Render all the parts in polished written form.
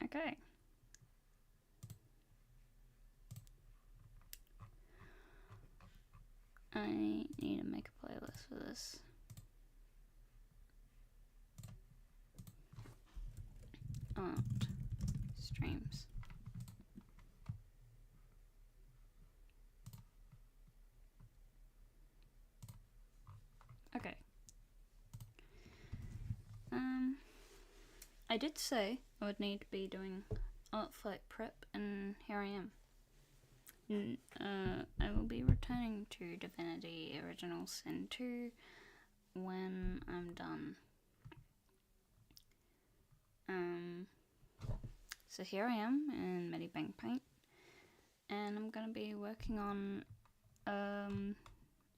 Okay. I need to make a playlist for this. Art streams. Okay. I did say I would need to be doing artfight prep, and here I am. I will be returning to Divinity Original Sin 2 when I'm done. So here I am in Medibank Paint, and I'm gonna be working on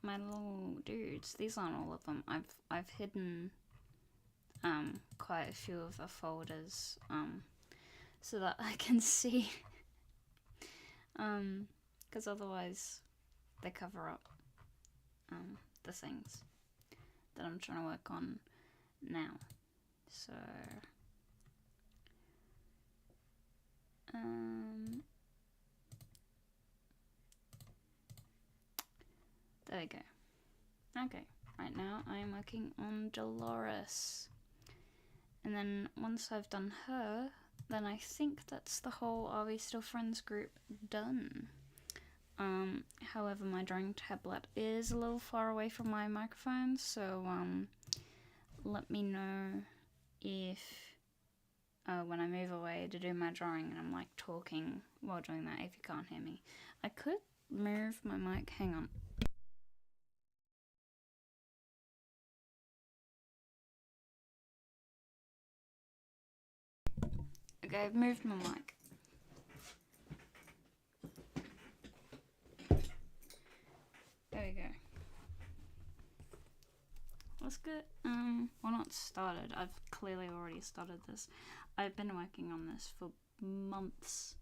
my little dudes. These aren't all of them. I've hidden quite a few of the folders so that I can see, because otherwise they cover up the things that I'm trying to work on now. So there we go. Okay, right now I'm working on Dolores, and then once I've done her, then I think that's the whole Are We Still Friends group done. However, my drawing tablet is a little far away from my microphone, so let me know if when I move away to do my drawing and I'm like talking while doing that, if you can't hear me. I could move my mic, hang on. Okay, I've moved my mic. There we go. Let's get, well, not started. I've clearly already started this. I've been working on this for months.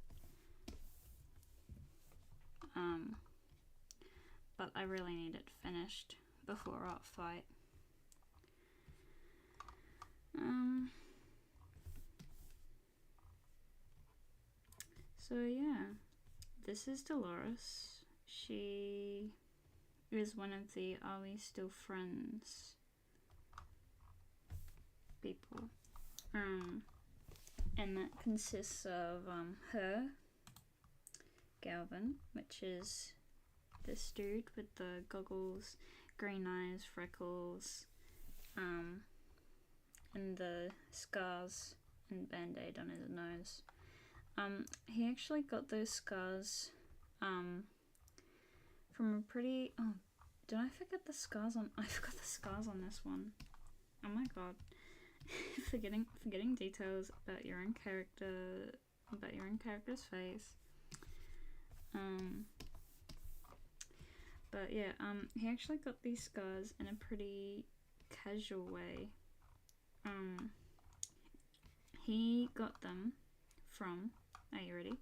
But I really need it finished before artfight. So yeah, this is Dolores. She is one of the Are We Still Friends people. And that consists of her, Galvin, which is this dude with the goggles, green eyes, freckles, and the scars and band-aid on his nose. He actually got those scars from a pretty... Oh, did I forget the scars on... I forgot the scars on this one. Oh my god. forgetting details about your own character, about your own character's face. But yeah, he actually got these scars in a pretty casual way. He got them from, are you ready?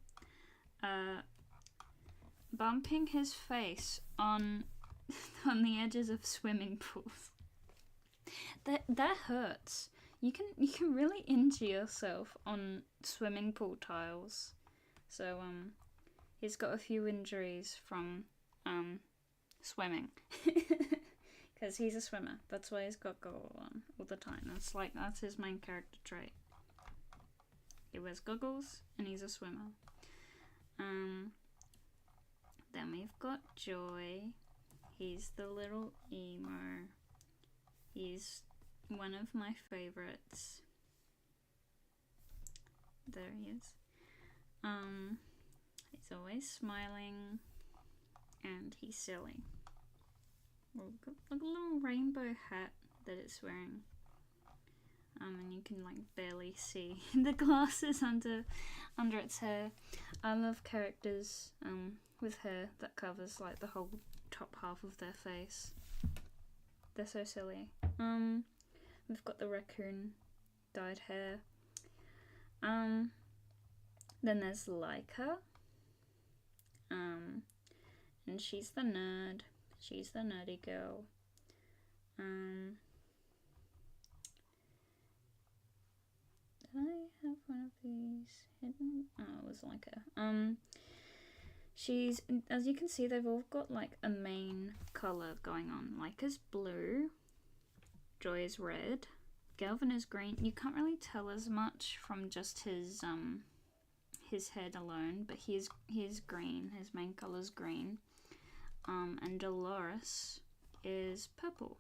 Bumping his face on the edges of swimming pools. That hurts. You can really injure yourself on swimming pool tiles. So he's got a few injuries from swimming. Because he's a swimmer. That's why he's got goggles on all the time. That's his main character trait. He wears goggles and he's a swimmer. Then we've got Joy. He's the little emo. He's one of my favorites. There he is. He's always smiling and he's silly. We've got like a little rainbow hat that it's wearing. And you can like barely see the glasses under its hair. I love characters with hair that covers like the whole top half of their face. They're so silly. We've got the raccoon dyed hair. Then there's Leica. And she's the nerd. She's the nerdy girl. Did I have one of these hidden? Oh, it was like a she's, as you can see, they've all got like a main color going on. Like is blue, Joy is red, Galvin is green. You can't really tell as much from just his head alone, but he is green. His main color is green. And Dolores is purple.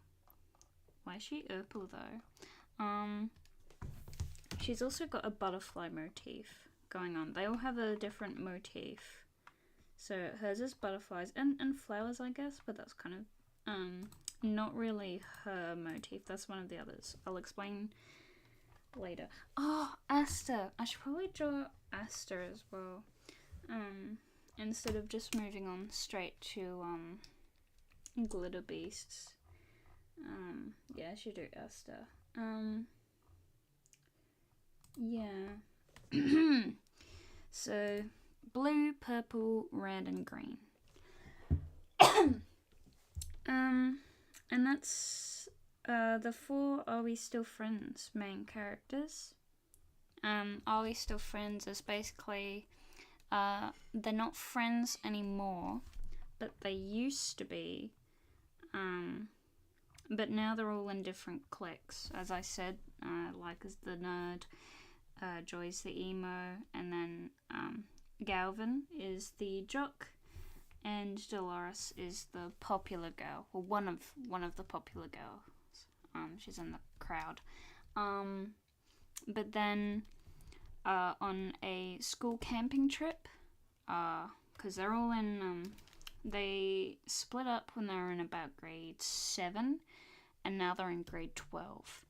Why is she purple though? She's also got a butterfly motif going on. They all have a different motif. So hers is butterflies and flowers, I guess, but that's kind of not really her motif. That's one of the others. I'll explain later. Oh, Aster. I should probably draw Aster as well. Instead of just moving on straight to glitter beasts. Yeah, I should do Aster. Yeah. So blue, purple, red, and green. And that's the 4 Are We Still Friends main characters. Are We Still Friends is basically they're not friends anymore, but they used to be. But now they're all in different cliques. As I said, like is the nerd, Joy's the emo, and then Galvin is the jock, and Dolores is the popular girl, or one of the popular girls. She's in the crowd. But then on a school camping trip, because they're all in, they split up when they were in about grade 7, and now they're in grade 12.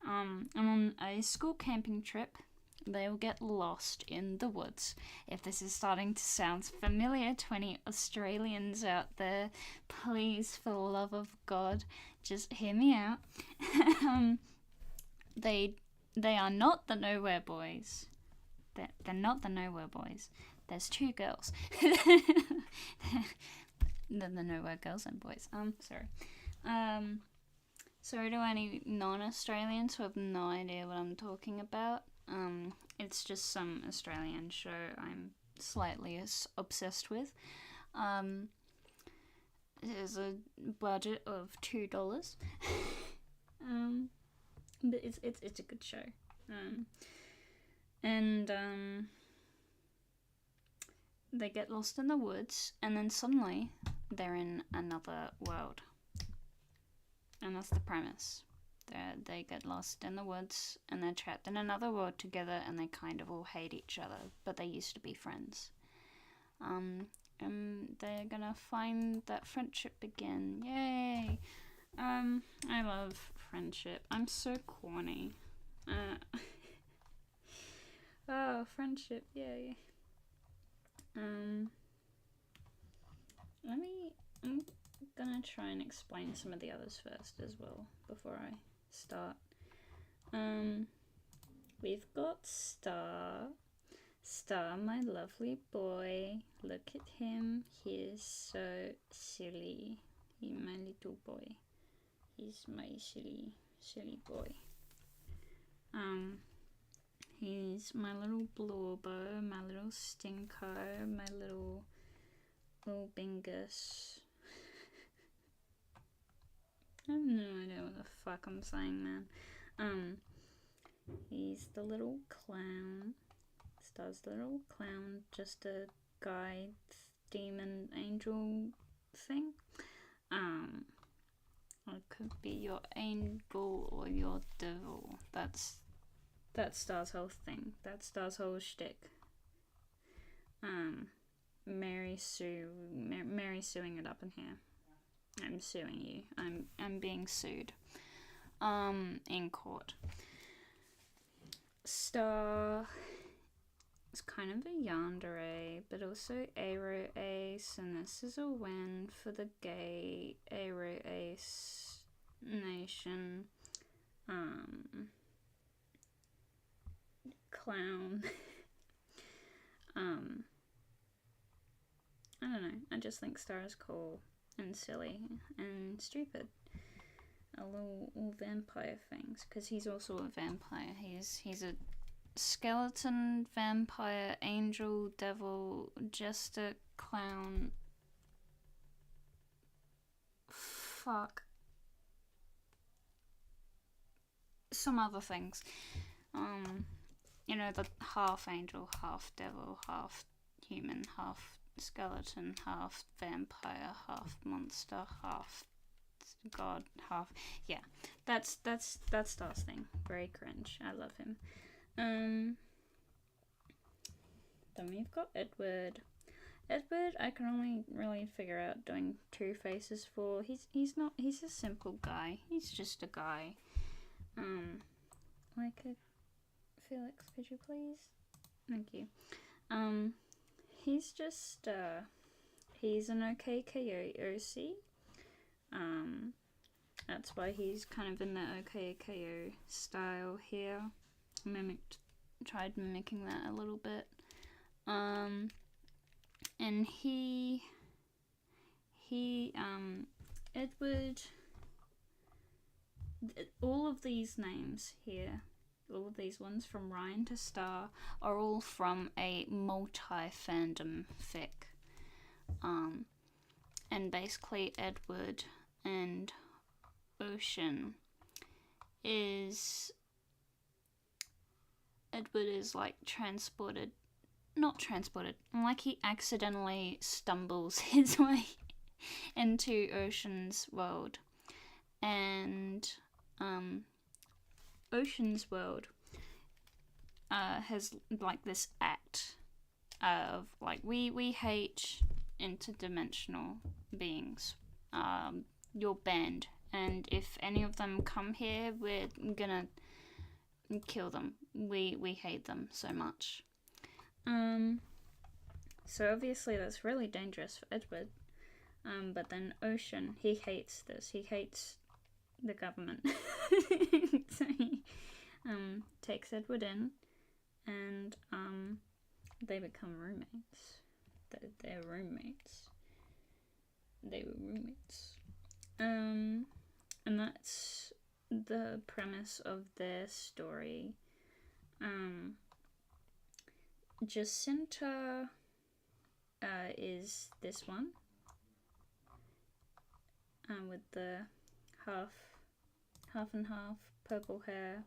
And on a school camping trip, they'll get lost in the woods. If this is starting to sound familiar to any Australians out there, please, for the love of God, just hear me out. They are not the Nowhere Boys. They're not the Nowhere Boys. There's 2 girls. the Nowhere Girls and Boys. Sorry. Sorry to any non-Australians who have no idea what I'm talking about. It's just some Australian show I'm slightly obsessed with. There's a budget of $2. But it's a good show. They get lost in the woods, and then suddenly they're in another world. And that's the premise. They get lost in the woods, and they're trapped in another world together, and they kind of all hate each other, but they used to be friends. And they're gonna find that friendship again. Yay! I love friendship. I'm so corny. Oh, friendship, yay. I'm gonna try and explain some of the others first as well, before I start. We've got Star, my lovely boy. Look at him, he is so silly. He's my little boy. He's my silly boy. He's my little blorbo, my little stinko, my little bingus. I have no idea what the fuck I'm saying, man. He's the little clown. Star's the little clown, just a guide, demon, angel thing. It could be your angel or your devil. That's Star's whole thing. That's Star's whole shtick. Mary's suing it up in here. I'm suing you. I'm being sued. In court. Star is kind of a yandere, but also Aero Ace, and this is a win for the gay Aero Ace nation. Clown. I don't know. I just think Star is cool and silly and stupid. A little vampire things, because he's also a vampire. He's a skeleton, vampire, angel, devil, jester, clown. Fuck. Some other things. You know, the half angel, half devil, half human, half skeleton, half vampire, half monster, half god, half, yeah, that's Star's thing. Very cringe. I love him. Then we've got Edward. I can only really figure out doing two faces for. He's a simple guy. He's just a guy. Like a Felix, could you please? Thank you. He's just he's an OKKO OC. That's why he's kind of in the OKKO style here. Tried mimicking that a little bit. And Edward, all of these names here, all of these ones from Ryan to Star, are all from a multi-fandom fic. And basically Edward and Ocean is like not transported, like he accidentally stumbles his way into Ocean's world, and Ocean's world has like this act of like we hate interdimensional beings. You're banned, and if any of them come here, we're gonna kill them. We hate them so much. So obviously that's really dangerous for Edward. But then Ocean, he hates this. He hates the government. So he takes Edward in, and they become roommates. They're roommates. They were roommates. And that's the premise of their story. Jacinta is this one, with the half and half purple hair,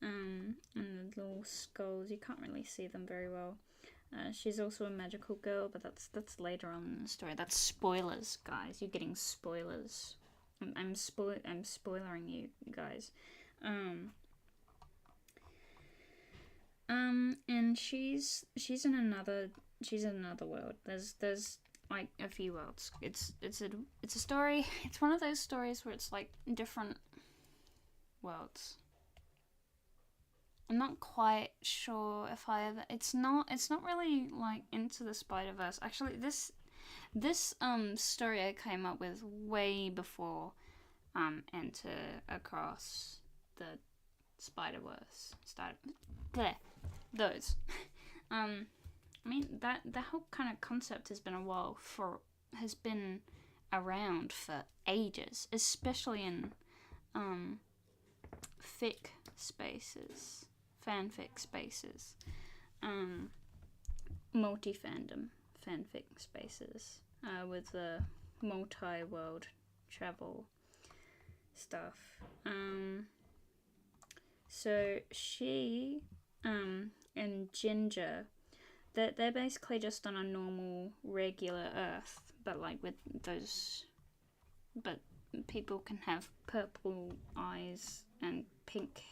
and the little skulls. You can't really see them very well. She's also a magical girl, but that's later on in the story. That's spoilers, guys. You're getting spoilers. I'm spoiling you guys. And she's in another world. There's like a few worlds. It's a story. It's one of those stories where it's like different worlds. I'm not quite sure if I ever. It's not really like Into the Spider-Verse. Actually, this story I came up with way before Enter Across the Spider-Verse started. There, those. I mean that whole kind of concept has been around for ages, especially in fic spaces, fanfic spaces, multi-fandom fanfic spaces, with the multi-world travel stuff. So she and Ginger, they're basically just on a normal, regular Earth, but like with those, but people can have purple eyes and pink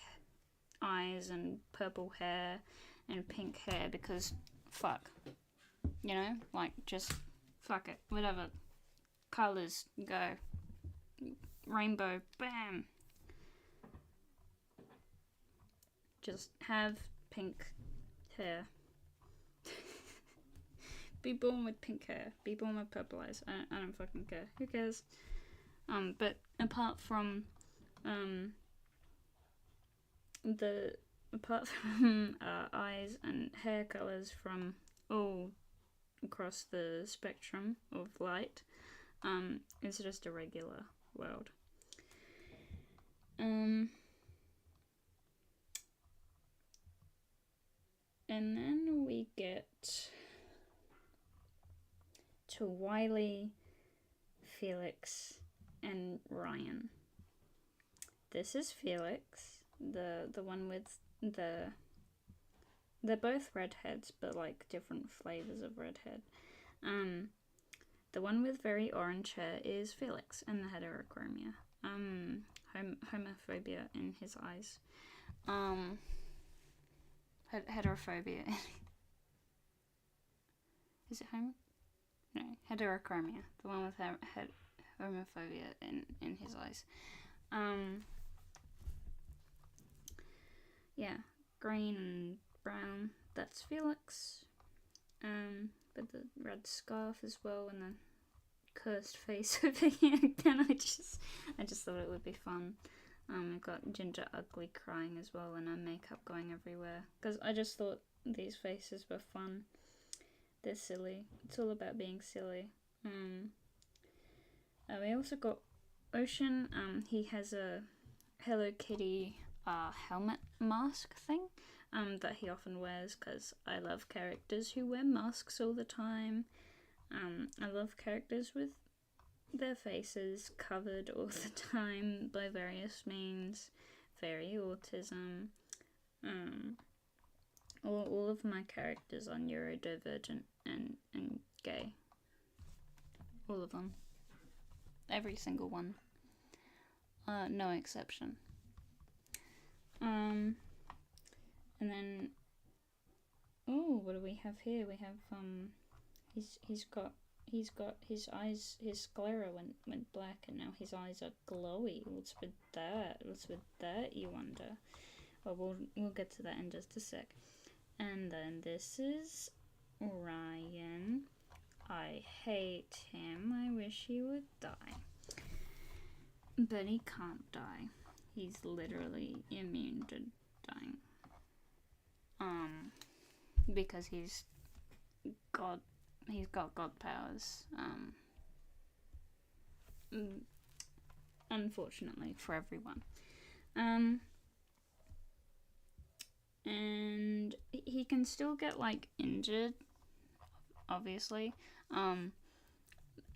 eyes and purple hair and pink hair because fuck, you know, like just fuck it, whatever, colors go, rainbow, bam, just have pink hair. Be born with pink hair. Be born with purple eyes. I don't fucking care. Who cares? But apart from eyes and hair colors from all across the spectrum of light. It's just a regular world. And then we get to Wiley, Felix, and Ryan. This is Felix, the one with the... They're both redheads, but like different flavors of redhead. The one with very orange hair is Felix, and the heterochromia. Homophobia in his eyes. Heterophobia. Is it homo? No, heterochromia. The one with homophobia in his eyes. Yeah, green and brown. That's Felix. With the red scarf as well, and the cursed face over here again. I just thought it would be fun. I've got Ginger Ugly crying as well, and her makeup going everywhere. Because I just thought these faces were fun. They're silly. It's all about being silly. We also got Ocean. He has a Hello Kitty helmet mask thing that he often wears, because I love characters who wear masks all the time. I love characters with their faces covered all the time by various means. Fairy autism. All of my characters are neurodivergent and gay. All of them. Every single one. No exception. And then, oh, what do we have here? We have he's got his eyes, his sclera went black, and now his eyes are glowy. What's with that? You wonder. Well, we'll get to that in just a sec. And then this is Ryan. I hate him. I wish he would die. But he can't die. He's literally immune to dying. Because he's got God powers. Unfortunately for everyone. And he can still get like injured, obviously. And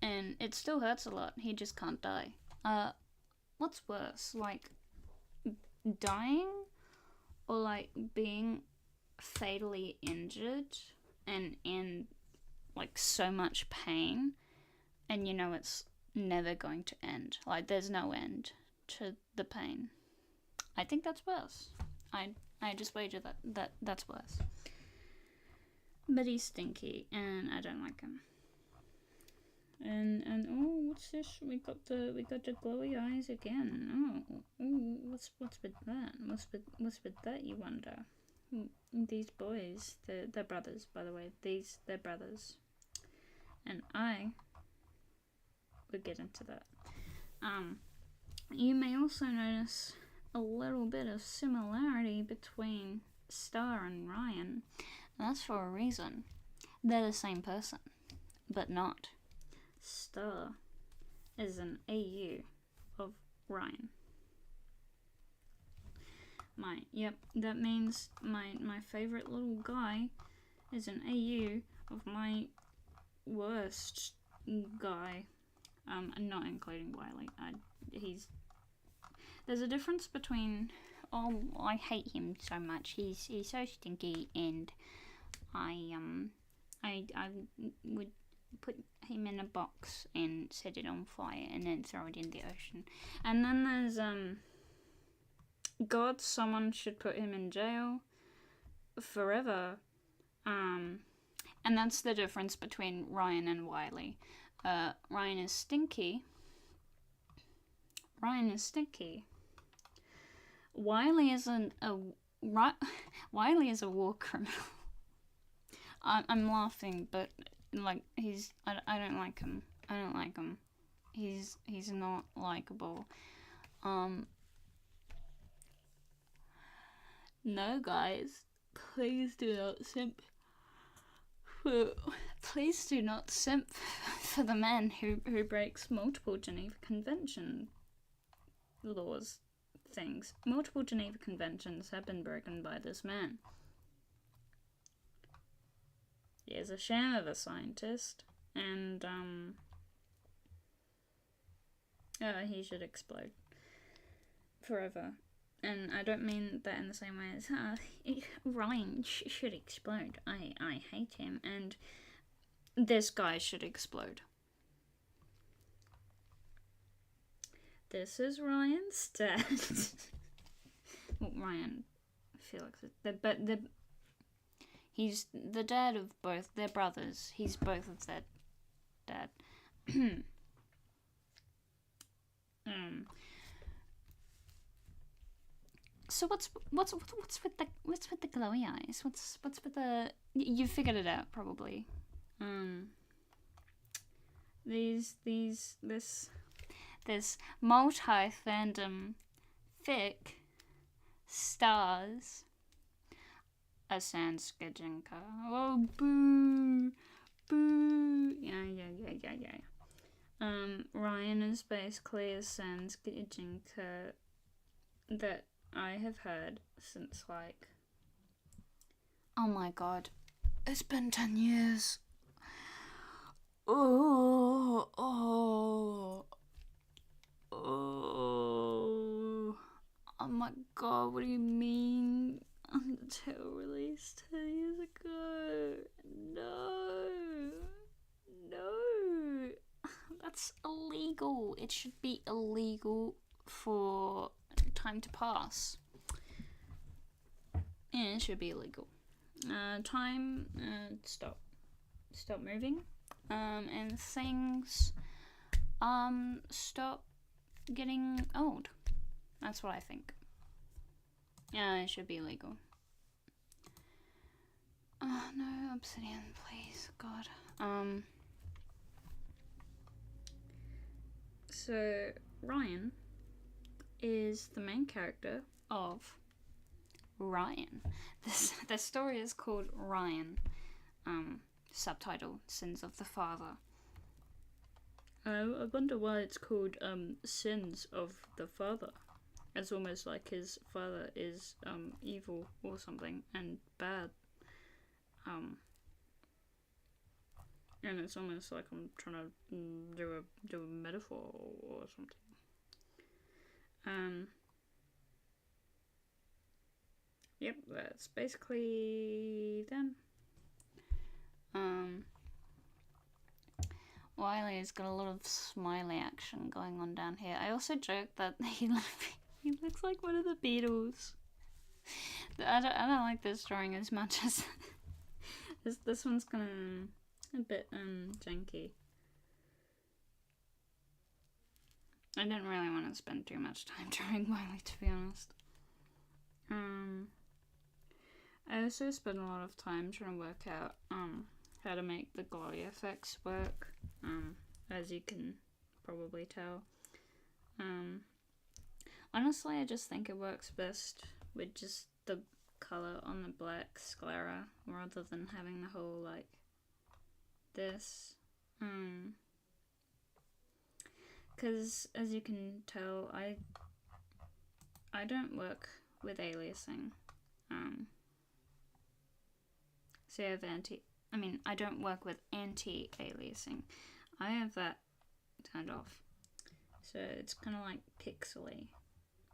it still hurts a lot. He just can't die. What's worse, like dying or like being fatally injured and in like so much pain, and you know it's never going to end. Like there's no end to the pain. I think that's worse. I just wager that's worse. But he's stinky, and I don't like him. And oh, what's this? We got the glowy eyes again. Oh, what's with that? What's with that? You wonder. These boys, they're brothers, by the way. They're brothers, and I would get into that. You may also notice a little bit of similarity between Star and Ryan. And that's for a reason. They're the same person, but not. Star is an AU of Ryan. That means my favorite little guy is an AU of my worst guy. Not including Wiley. There's a difference between, oh, I hate him so much. He's so stinky, and I would put him in a box and set it on fire and then throw it in the ocean. And then there's God, someone should put him in jail forever. And that's the difference between Ryan and Wiley. Ryan is stinky. Wiley is Wiley is a war criminal. I'm laughing, but like I don't like him. He's not likable. No, guys, please do not simp Please do not simp for the man who breaks multiple Geneva Convention laws things. Multiple Geneva Conventions have been broken by this man. He is a sham of a scientist, and he should explode forever. And I don't mean that in the same way as Ryan should explode. I hate him, and this guy should explode. This is Ryan's dad. Well, Ryan Felix, but he's the dad of both. They're brothers. He's both of their dad. So what's with the glowy eyes? What's with the? You figured it out probably. This multi-fandom fic stars a Sanskajinka. Oh, boo! Boo! Yeah. Ryan is basically a Sanskajinka that I have heard since, like... Oh my god. It's been 10 years. Oh my god, what do you mean? Undertale released 10 years ago. No. That's illegal. It should be illegal for time to pass. Yeah, it should be illegal. Stop moving. And things, stop getting old. That's what I think. Yeah, it should be illegal. Oh, no, obsidian, please, God. So, Ryan is the main character of Ryan. The story is called Ryan. Subtitle, Sins of the Father. I wonder why it's called Sins of the Father. It's almost like his father is evil or something and bad. And it's almost like I'm trying to do a metaphor or something. Yep, that's basically done. Wiley's got a lot of smiley action going on down here. I also joke that he looks like one of the Beatles. I don't like this drawing as much as this one's kind of a bit janky. I didn't really want to spend too much time drawing Wiley, to be honest. I also spent a lot of time trying to work out how to make the glowy effects work, as you can probably tell. Honestly, I just think it works best with just the colour on the black sclera rather than having the whole, like, this. Because, as you can tell, I don't work with aliasing. So I don't work with anti-aliasing. I have that turned off. So it's kind of like pixely.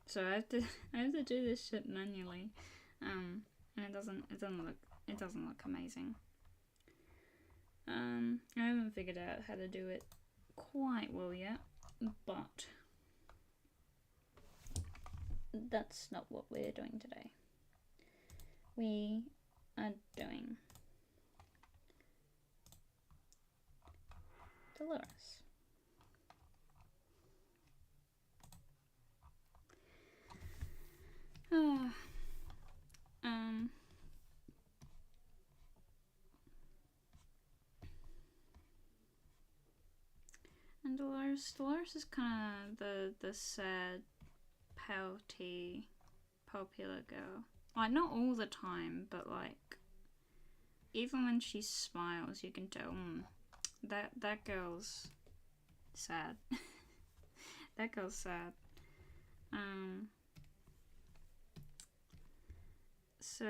So I have to do this shit manually. And it doesn't look amazing. I haven't figured out how to do it quite well yet, but that's not what we're doing today. We are doing Dolores. And Dolores is kind of the sad, pouty, popular girl. Like, not all the time, but like even when she smiles, you can tell that girl's sad. That girl's sad. So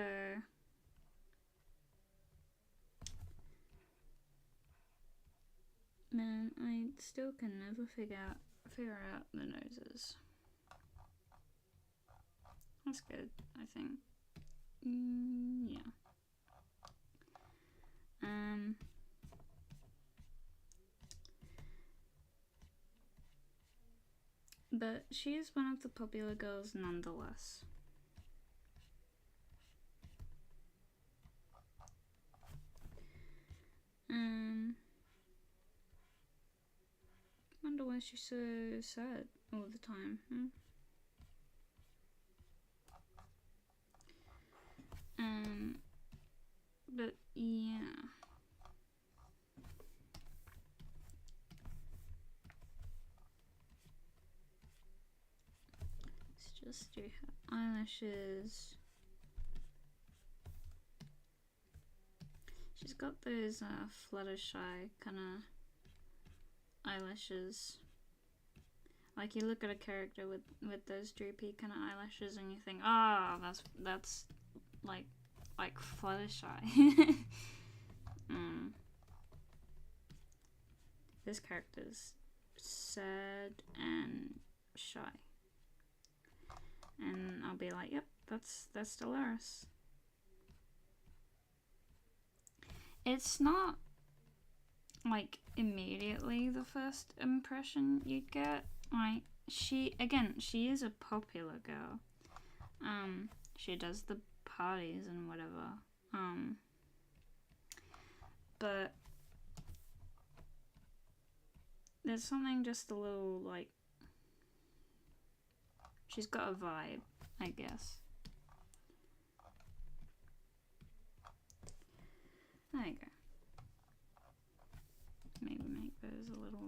man, I still can never figure out the noses. That's good, I think. Yeah. But she is one of the popular girls nonetheless. Wonder why she's so sad all the time, but yeah. Let's just do her eyelashes. She's got those Fluttershy kind of eyelashes. Like you look at a character with those droopy kind of eyelashes and you think, oh, that's like Fluttershy. This character's sad and shy. And I'll be like, yep, that's Dolores. It's not like immediately the first impression you'd get. Like she is a popular girl. She does the parties and whatever. But there's something just a little like she's got a vibe, I guess. There you go. Maybe make those a little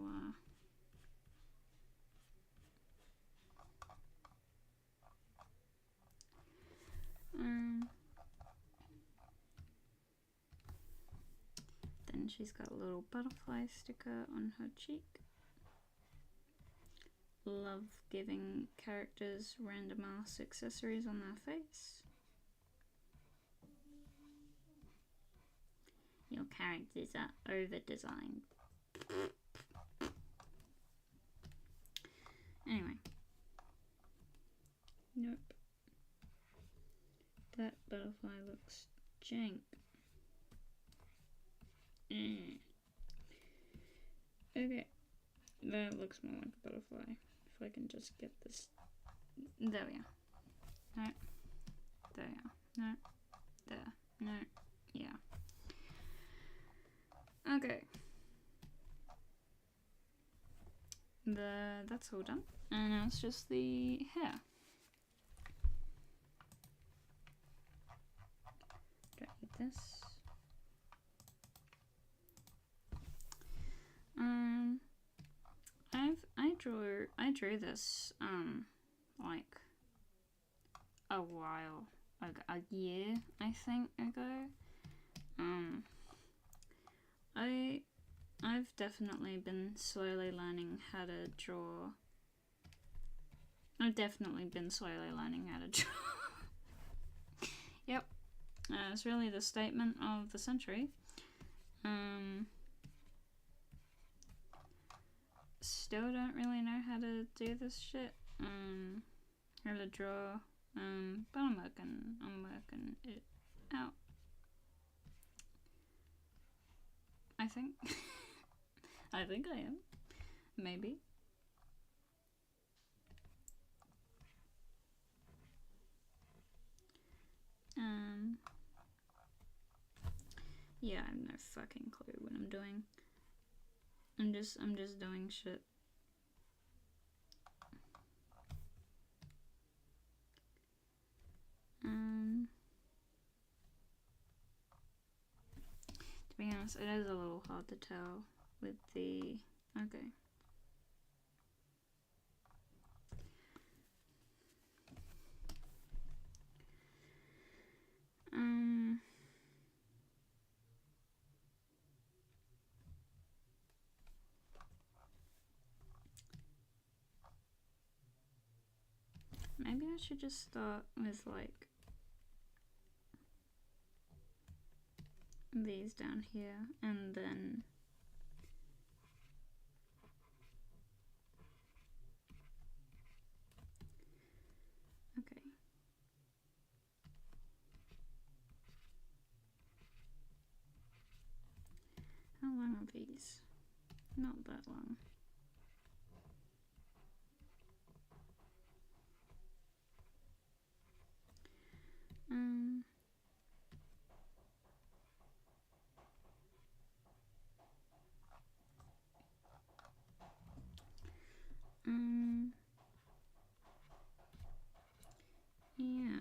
then she's got a little butterfly sticker on her cheek. Love giving characters random ass accessories on their face. Your characters are over designed. Anyway. Nope. That butterfly looks jank. Okay. That looks more like a butterfly. If I can just get this. There we are. No. There we are. No. There. No. Yeah. Okay. That's all done. And now it's just the hair. Don't need this. I drew this like a while, like a year I think ago. I've definitely been slowly learning how to draw. Yep. It's really the statement of the century. Still don't really know how to do this shit. How to draw. But I'm working it out. I think. I think I am. Maybe. Yeah, I have no fucking clue what I'm doing. I'm just doing shit. To be honest, it is a little hard to tell with the... Okay. maybe I should just start with like these down here and then okay. How long are these? Not that long. Yeah.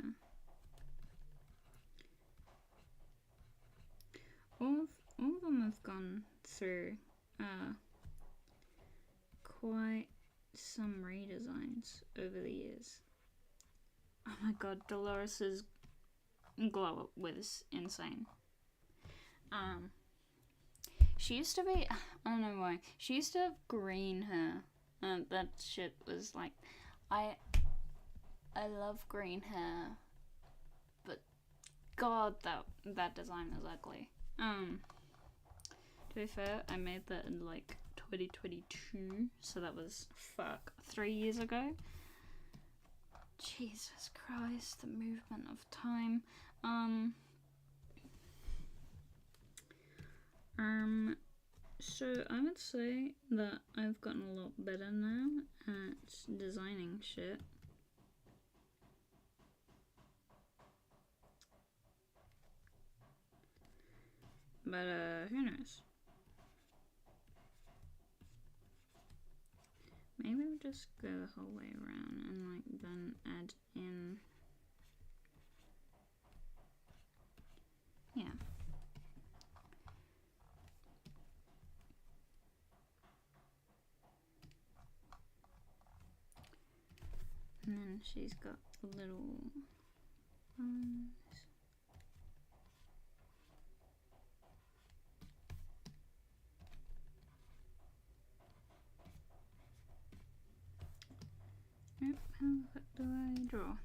All of them have gone through quite some redesigns over the years. Oh my god, Dolores's glow up was insane. She used to be, I don't know why, she used to have green hair. That shit was like, I love green hair, but god, that design was ugly. To be fair, I made that in like 2022, so that was 3 years ago. Jesus Christ, the movement of time. So I would say that I've gotten a lot better now at designing shit. But who knows? Maybe we'll just go the whole way around and like then add in. Yeah. And then she's got little Yep, how the fuck do I draw?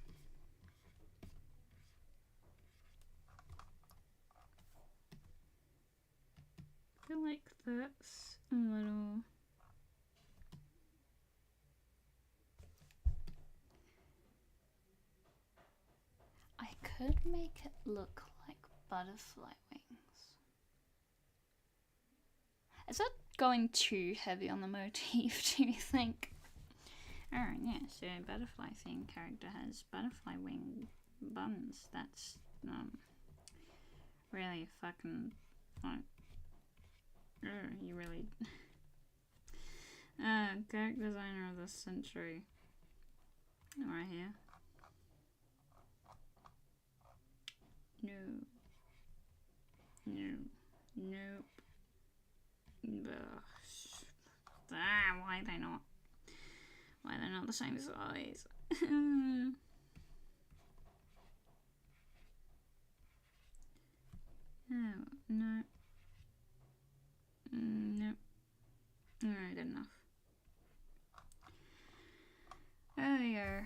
I feel like that's a little. I could make it look like butterfly wings. Is that going too heavy on the motif, do you think? Alright, yeah, so butterfly theme character has butterfly wing buns. That's really fucking like you really character designer of the century. Right here. No. Nope. Why are they not? Why are they not the same size? Oh, no. Nope. Alright, good enough. There we go.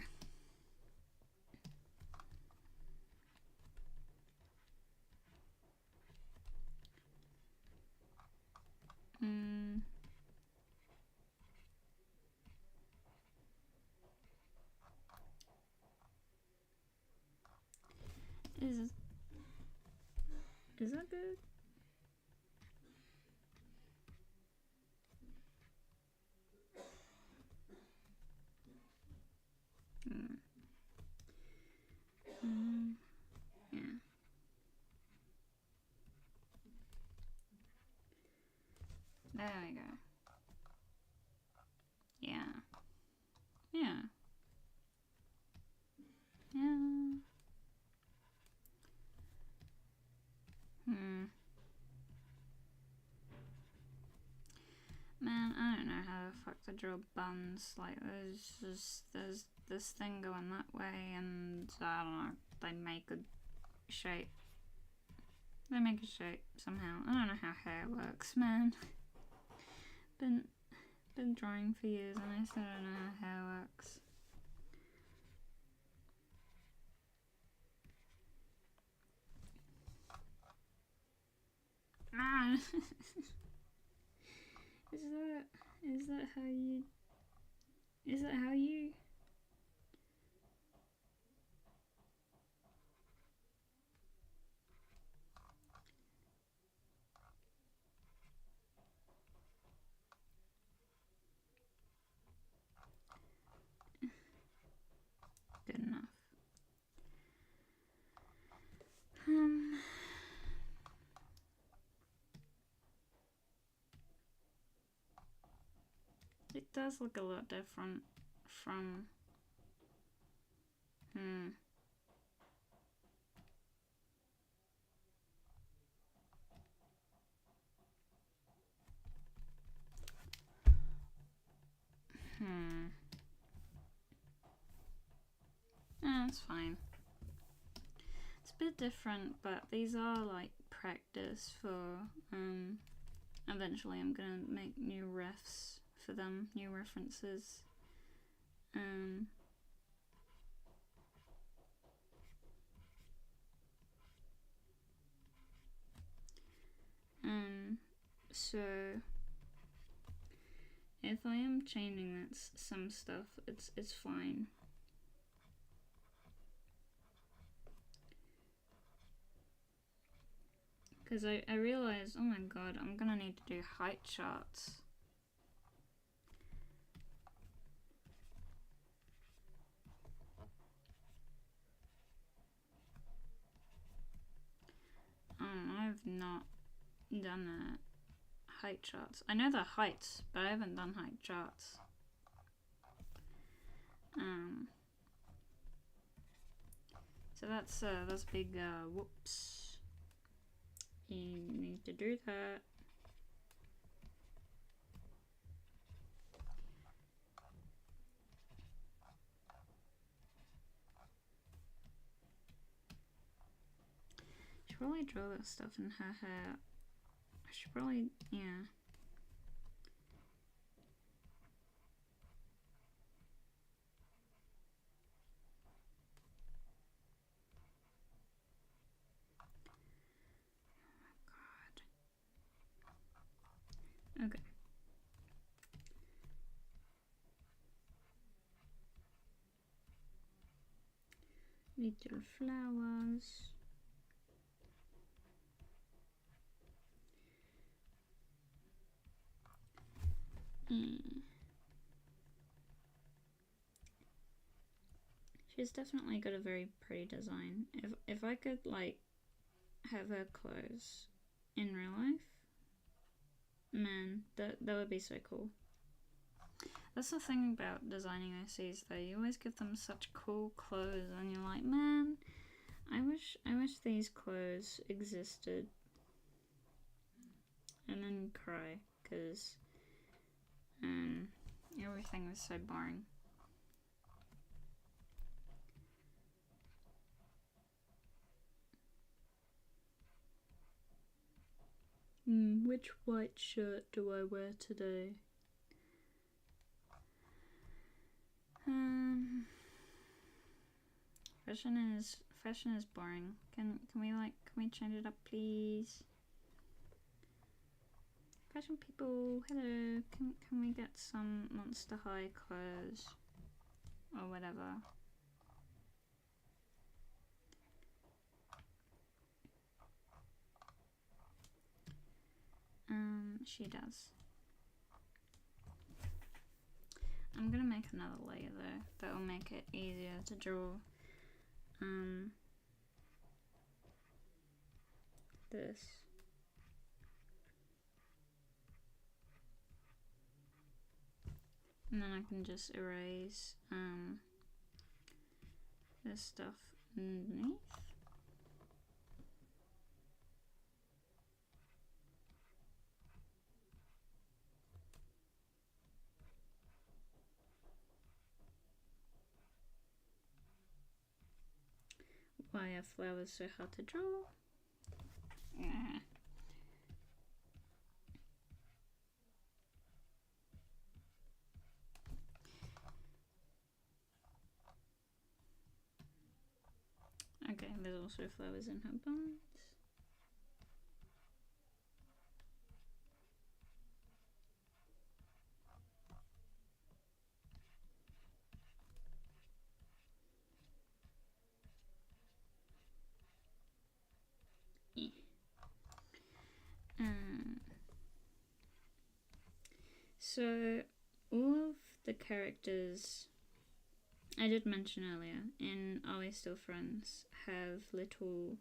Is that good? Yeah. There we go. Yeah. Yeah. Yeah. Man, I don't know how the fuck to draw buns. Like, there's this thing going that way, and I don't know. They make a shape. They make a shape somehow. I don't know how hair works, man. Been drawing for years, and I still don't know how hair works. Is that how you? Is that how you? Good enough. It does look a lot different from. It's fine. It's a bit different, but these are like practice for. Eventually, I'm gonna make new refs for them, new references. So if I am changing some stuff, it's fine. Because I realize, oh my god, I'm gonna need to do height charts. I've not done height charts. I know the heights, but I haven't done height charts. So that's big whoops. You need to do that. I should probably draw that stuff in her hair. I should probably, yeah. Okay. Little flowers. She's definitely got a very pretty design. If I could like have her clothes in real life, man, that would be so cool. That's the thing about designing OCs though, you always give them such cool clothes and you're like, man, I wish these clothes existed. And then you cry, because everything was so boring. Which white shirt do I wear today? Fashion is boring. Can we change it up, please? Fashion people, hello. Can we get some Monster High clothes or whatever? She does. I'm gonna make another layer though. That will make it easier to draw. This. And then I can just erase this stuff underneath. Why are flowers so hard to draw? Yeah. Okay, there's also flowers in her buns. So all of the characters I did mention earlier in Are We Still Friends have little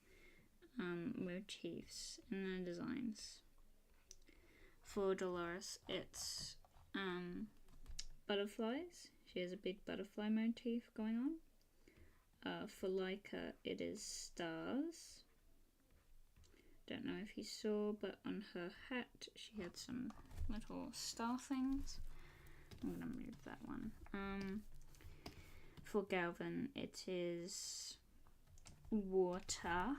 motifs in their designs. For Dolores, it's butterflies. She has a big butterfly motif going on. For Laika, it is stars. Don't know if you saw, but on her hat she had some little star things. I'm gonna move that one. For Galvin, it is water.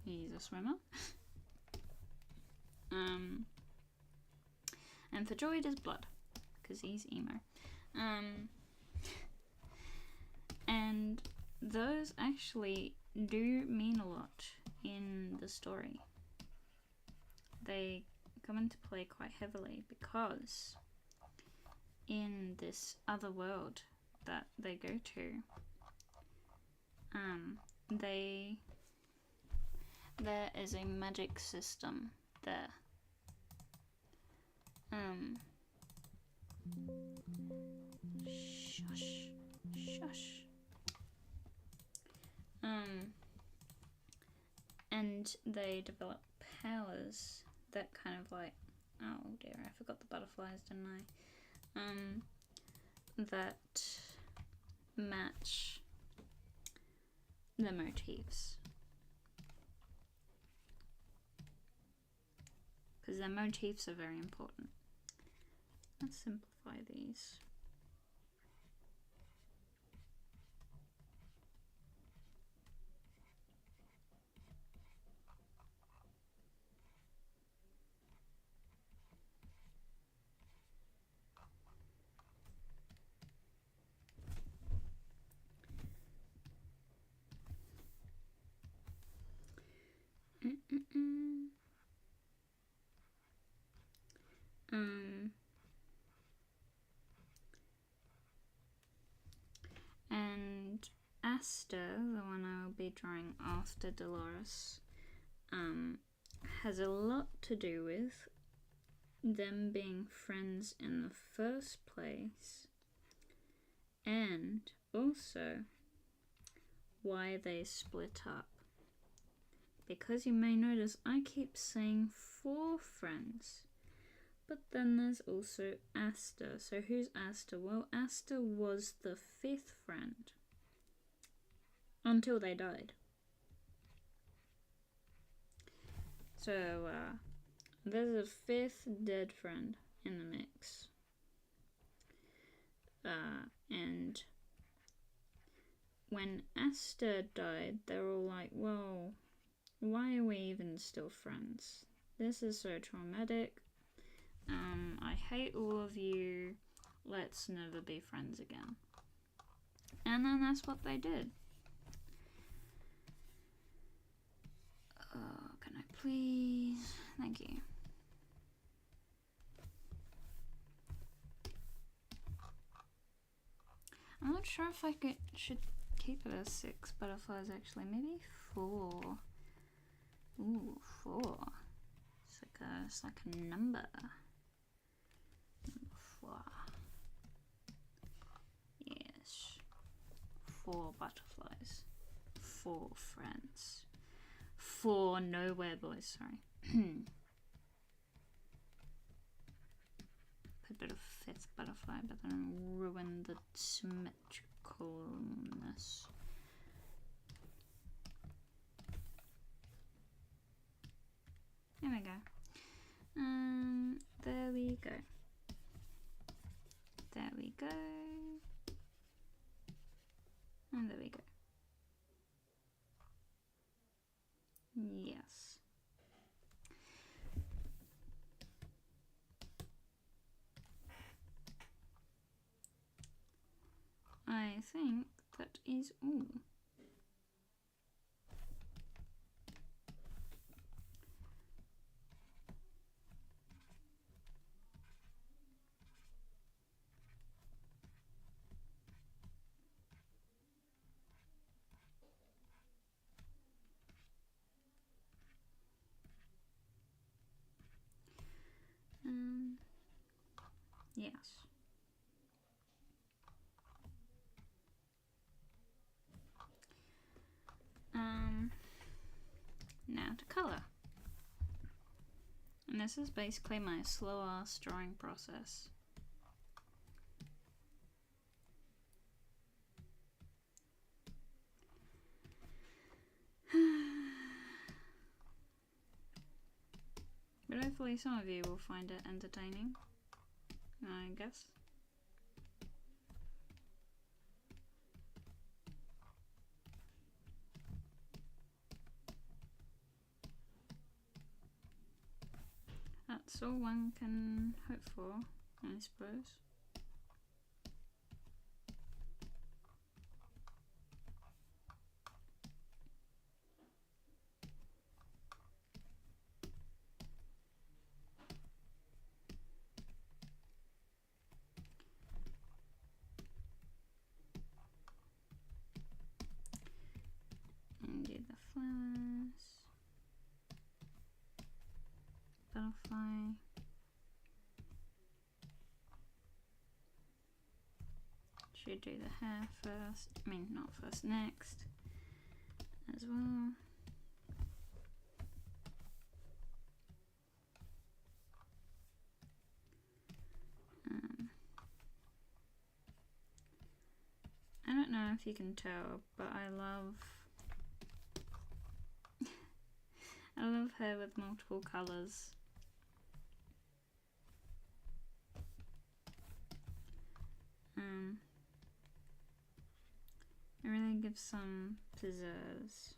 He's a swimmer. And for Joy, it is blood, because he's emo. And those actually do mean a lot in the story. They come into play quite heavily because in this other world that they go to, there is a magic system there. Shush. And they develop powers that kind of like, oh dear, I forgot the butterflies, didn't I? That match the motifs. Because their motifs are very important. Let's simplify these. And Asta, the one I will be drawing after Dolores, has a lot to do with them being friends in the first place, and also why they split up. Because you may notice I keep saying 4 friends, but then there's also Asta. So who's Asta? Well, Asta was the 5th friend until they died. So there's a 5th dead friend in the mix. And when Asta died, they were all like, well, why are we even still friends? This is so traumatic. I hate all of you. Let's never be friends again. And then that's what they did. Can I please? Thank you. I'm not sure if I should keep it as 6 butterflies actually. Maybe 4. Ooh, 4. It's like a number. Number 4. Yes. 4 butterflies. 4 friends. 4 nowhere boys, sorry. Put a bit of 5th butterfly, but then ruin the symmetricalness. There we go. There we go. There we go. And there we go. Yes. I think that is all. Yes. Now to colour. And this is basically my slow-ass drawing process. But hopefully some of you will find it entertaining, I guess. That's all one can hope for, I suppose. And do the flowers, butterfly. Should do the hair first. I mean, not first, next as well. I don't know if you can tell, but I love hair with multiple colours. It really gives some pizzazz.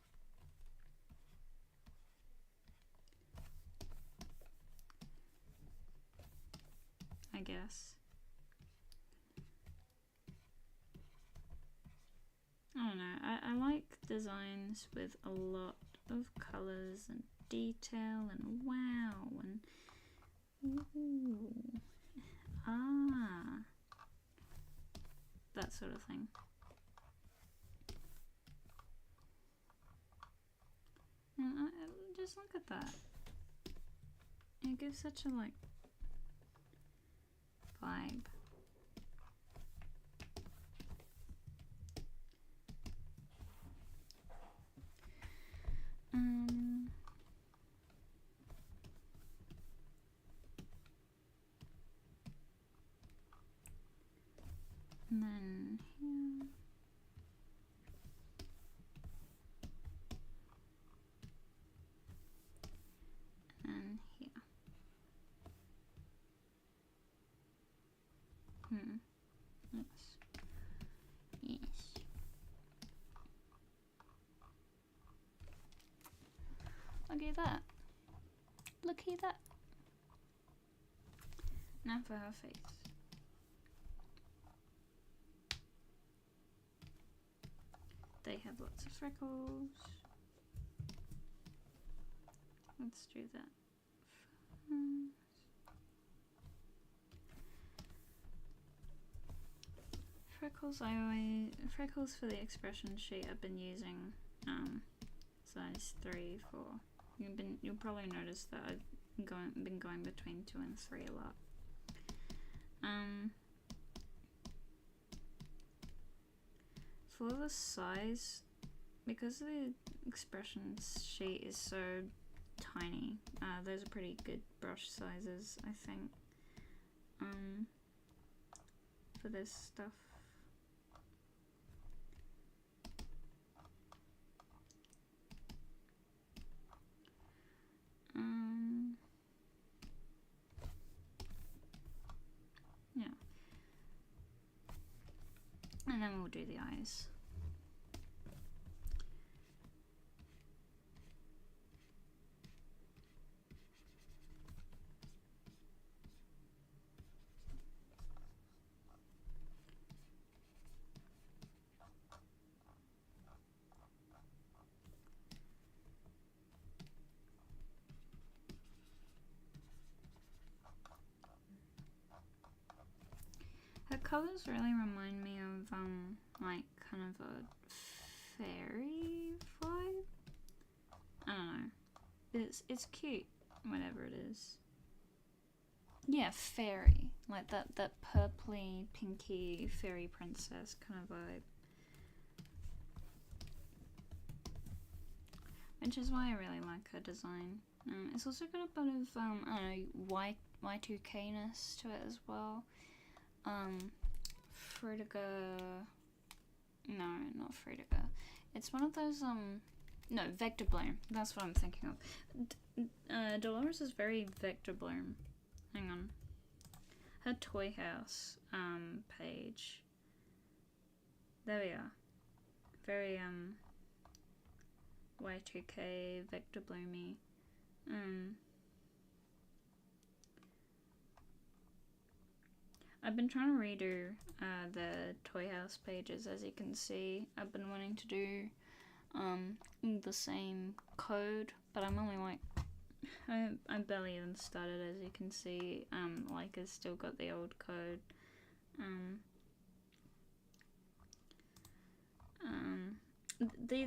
I guess. I don't know, I like designs with a lot of colours and detail and wow and ooh, ah, that sort of thing. And just look at that. It gives such a like vibe. And then here. And here. Yes. Yes. Look at that. Look at that. Now for her face. They have lots of freckles. Let's do that first. Freckles for the expression sheet I've been using size 3 for. You'll probably notice that I've been going between 2 and 3 a lot. For the size, because the expression sheet is so tiny, those are pretty good brush sizes, I think, for this stuff. Yeah. And then we'll do the eyes. Her colours really remind me of like kind of a fairy vibe. I don't know. It's cute, whatever it is. Yeah, fairy. Like that purpley, pinky fairy princess kind of vibe. Which is why I really like her design. It's also got a bit of, I don't know, Y2K-ness to it as well. Frutiger... No, not Frutiger. It's one of those, no, Vector Bloom. That's what I'm thinking of. Dolores is very Vector Bloom. Hang on. Her Toy House, page. There we are. Very, Y2K, Vector Bloomy. I've been trying to redo the Toy House pages, as you can see. I've been wanting to do the same code, but I'm only like, I barely even started, as you can see. Like, it's still got the old code.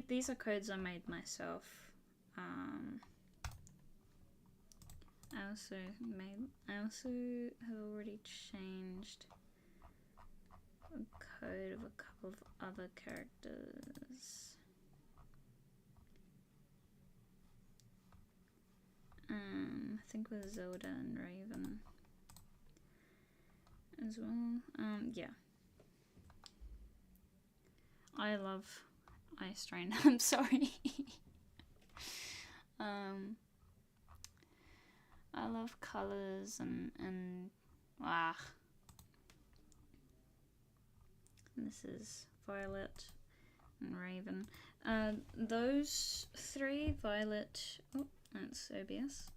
These are codes I made myself. I also have already changed a code of a couple of other characters. I think with Zelda and Raven as well. Yeah. I love Ice Train. I'm sorry. I love colours and this is Violet and Raven. Those three, Violet, oh, that's OBS.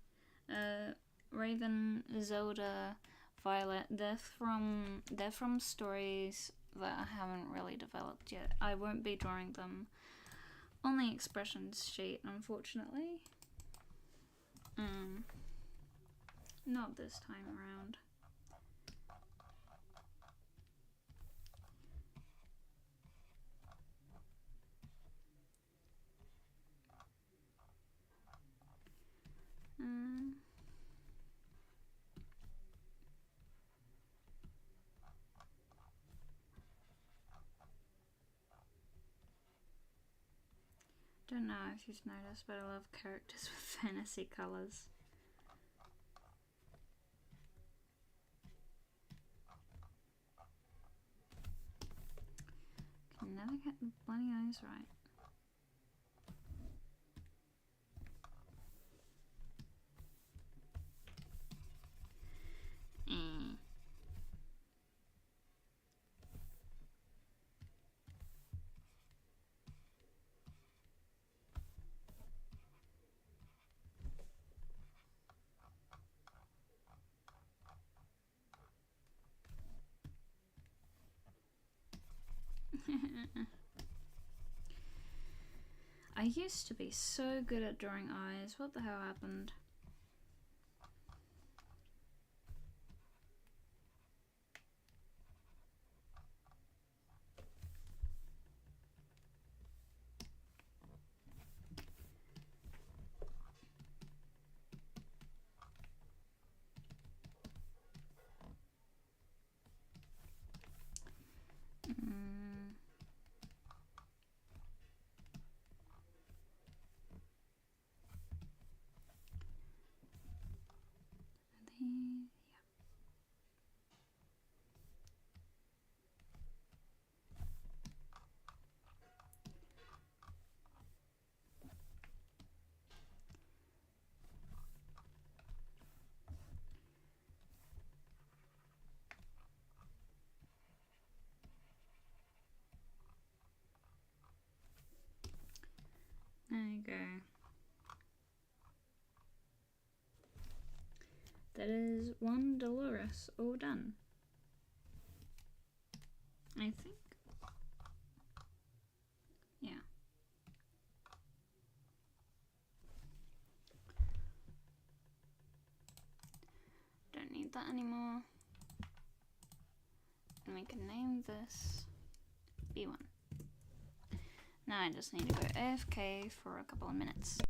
Raven, Zelda, Violet, they're from stories that I haven't really developed yet. I won't be drawing them on the expressions sheet, unfortunately. Not this time around. Don't know if you've noticed, but I love characters with fantasy colours. Can never get the bloody eyes right. I used to be so good at drawing eyes. What the hell happened? There you go. That is one Dolores all done. I think. Yeah. Don't need that anymore. And we can name this B1. Now I just need to go AFK for a couple of minutes.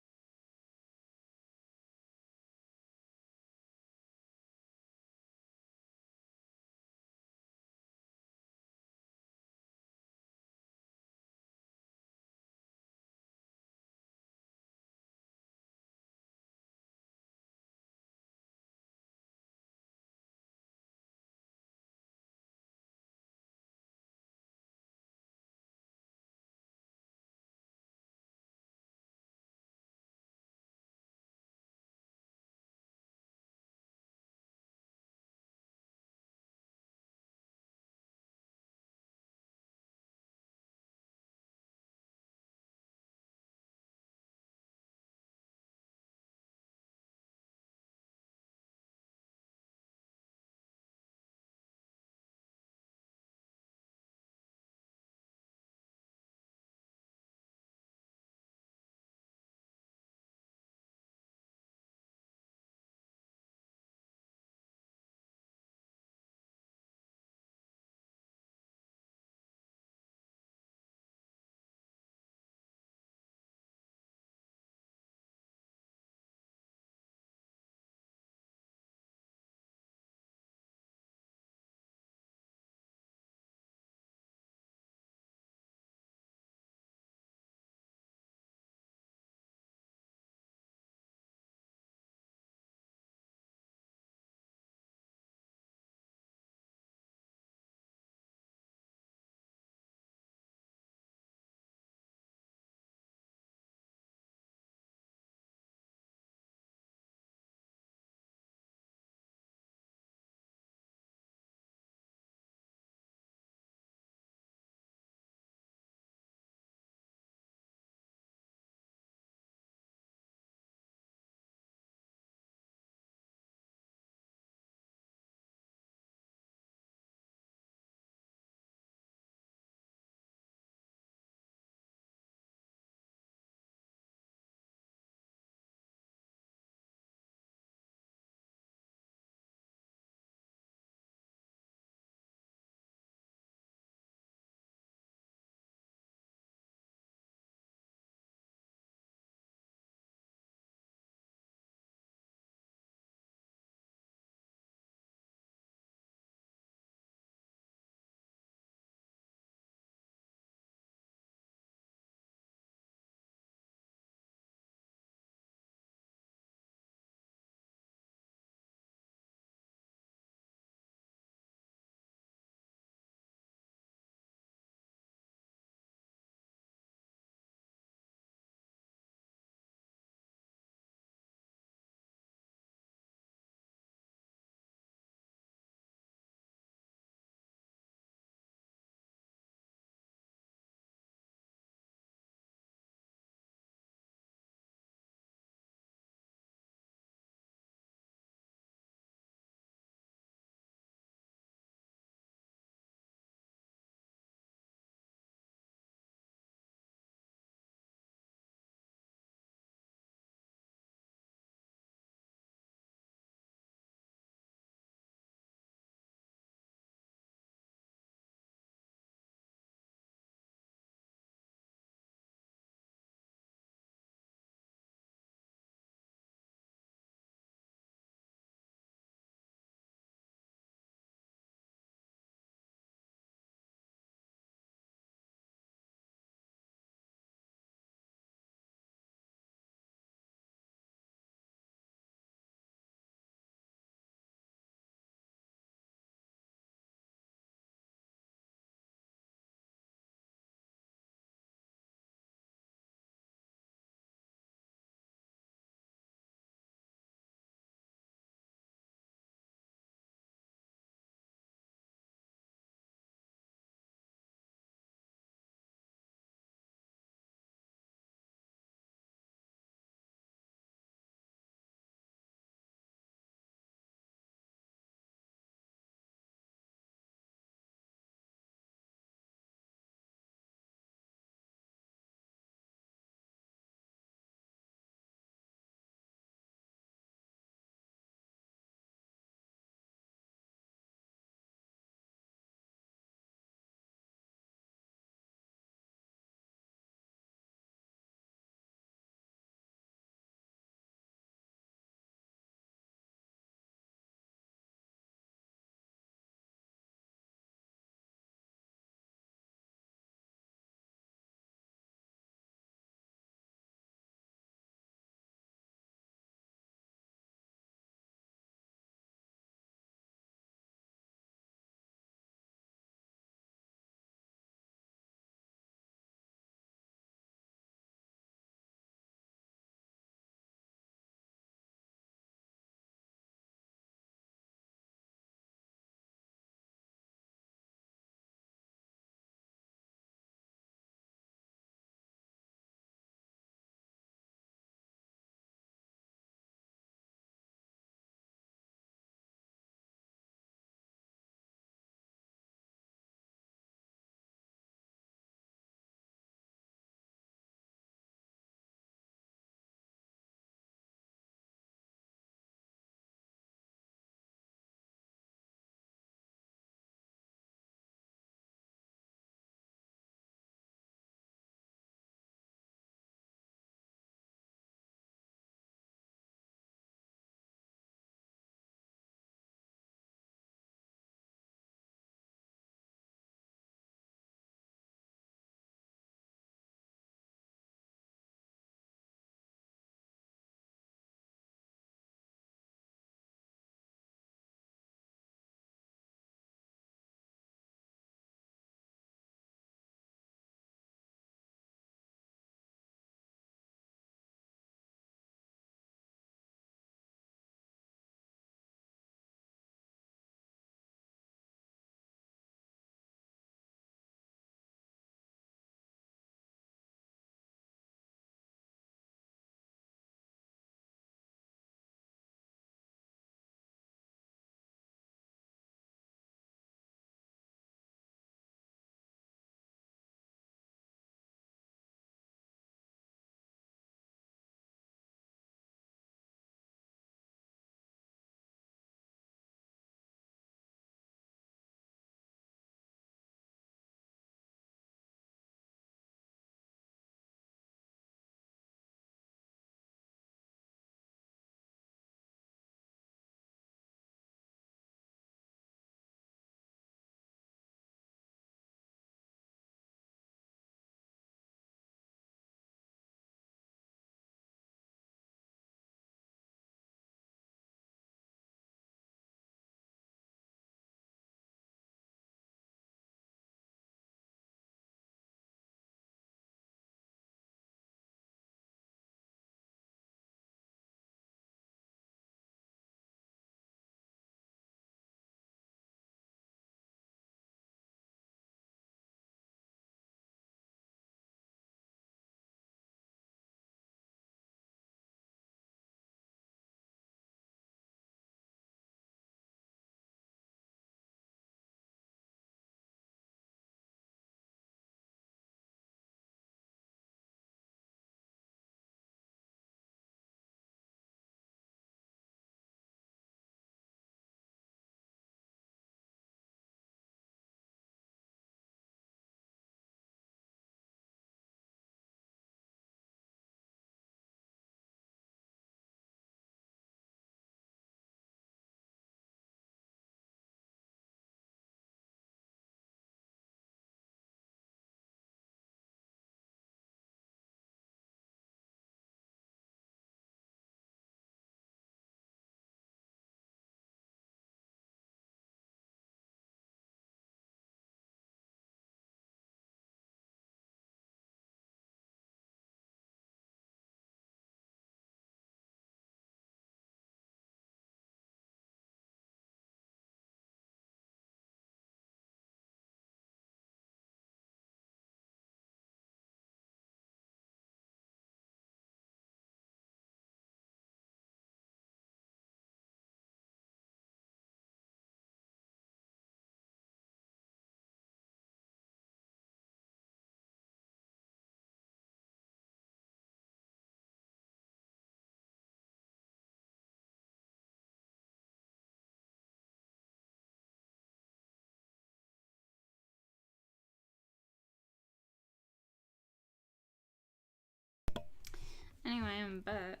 I'm back.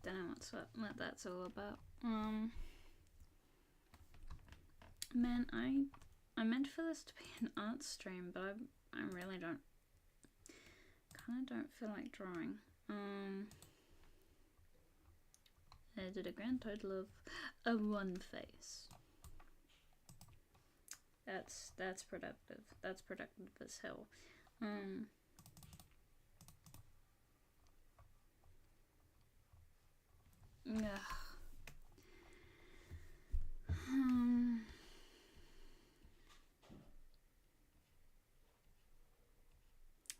Don't know what that's all about. Man, I meant for this to be an art stream, but I really don't feel like drawing. I did a grand total of a 1 face. That's productive. That's productive as hell. Ugh.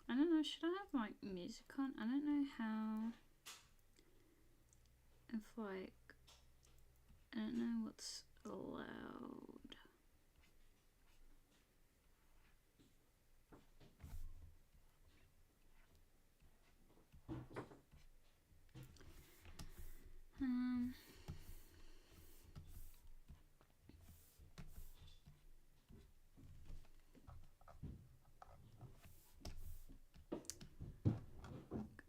I don't know, should I have like music on? I don't know how. If like, I don't know what's allowed.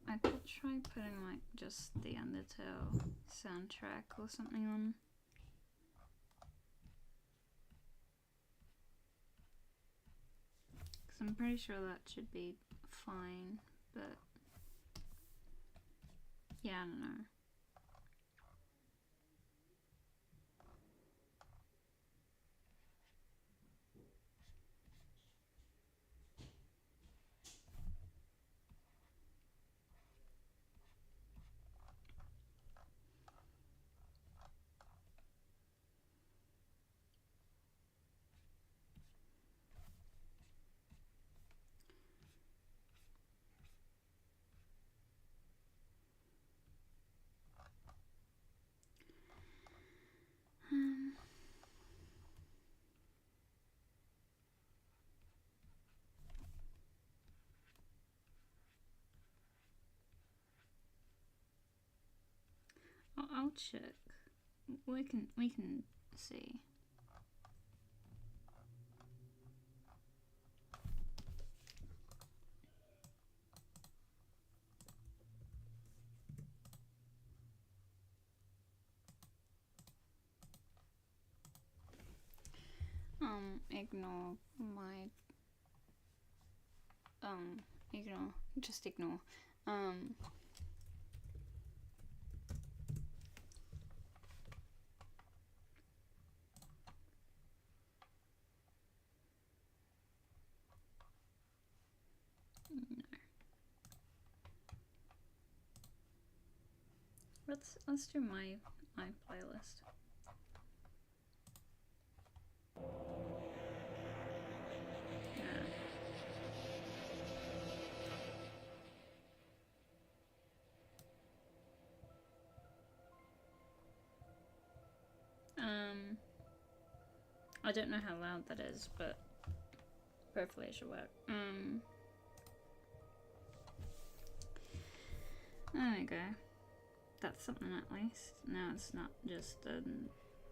I could try putting like just the Undertale soundtrack or something on. Because I'm pretty sure that should be fine, but yeah, I don't know. I'll check. We can see. Ignore my just ignore. No. Let's do my playlist. I don't know how loud that is, but hopefully it should work. There we go. That's something at least. Now it's not just a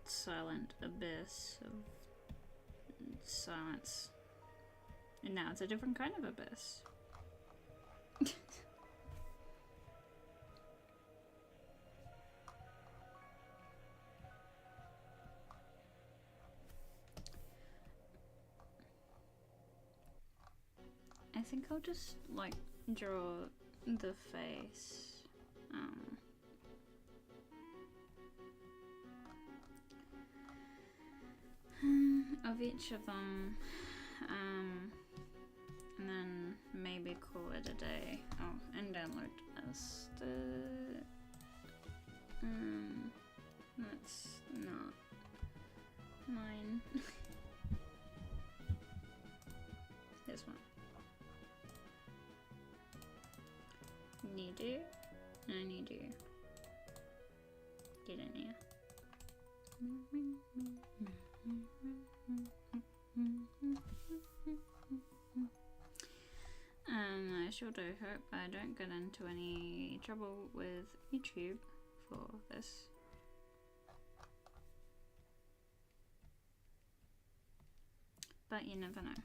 silent abyss of silence. And now it's a different kind of abyss. I think I'll just like draw the face. Of each of them, and then maybe call it a day. Oh, and download as the that's not mine. This one. Need you? I need you. Get in here. I sure do hope I don't get into any trouble with YouTube for this. But you never know.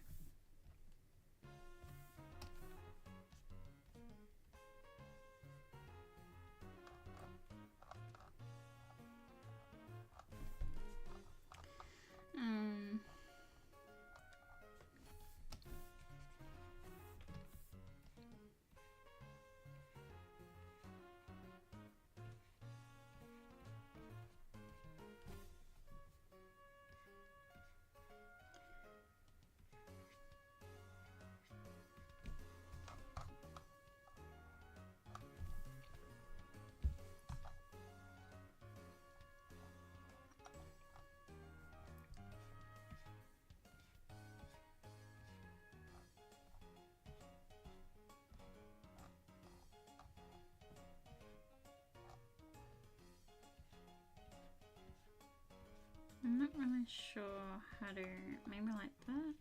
sure how to, maybe like that.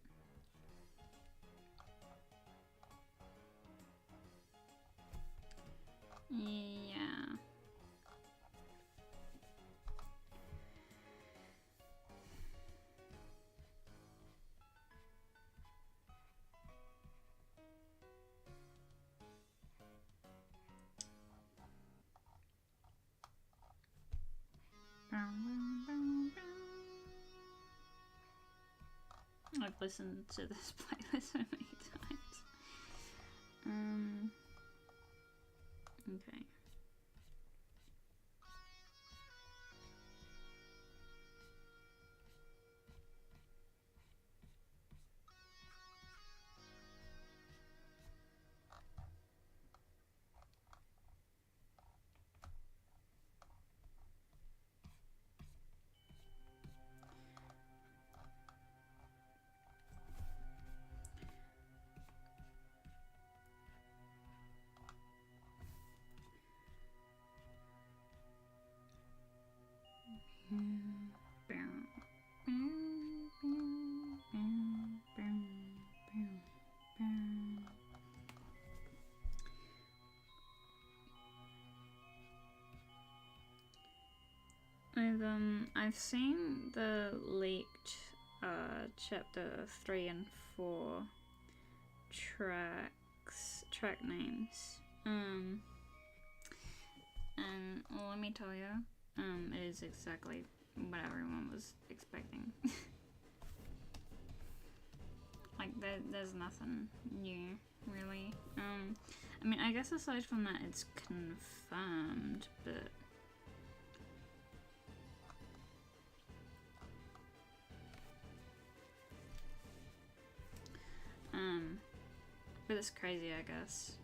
Yeah. I've listened to this playlist so many times. Okay. I've seen the leaked chapter 3 and 4 track names. And well, let me tell you, it is exactly what everyone was expecting. Like there's nothing new, really. I mean, I guess aside from that, it's confirmed, but it's crazy, I guess.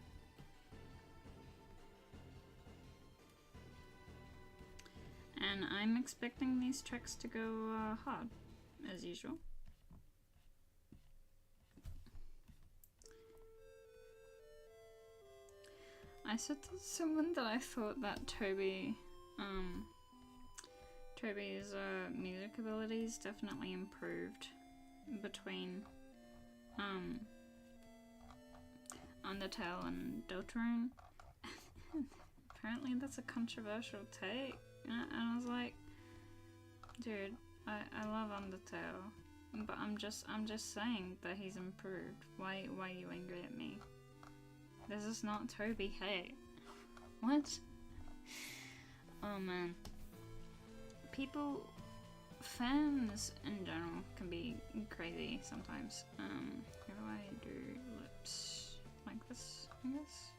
And I'm expecting these tracks to go hard, as usual. I said to someone that I thought that Toby's music abilities definitely improved between Undertale and Deltarune. Apparently that's a controversial take, and I was like, dude, I love Undertale, but I'm just saying that he's improved. Why are you angry at me? This is not Toby hate. What? Oh man. Fans in general can be crazy sometimes. How do I do lips? Like this, I guess?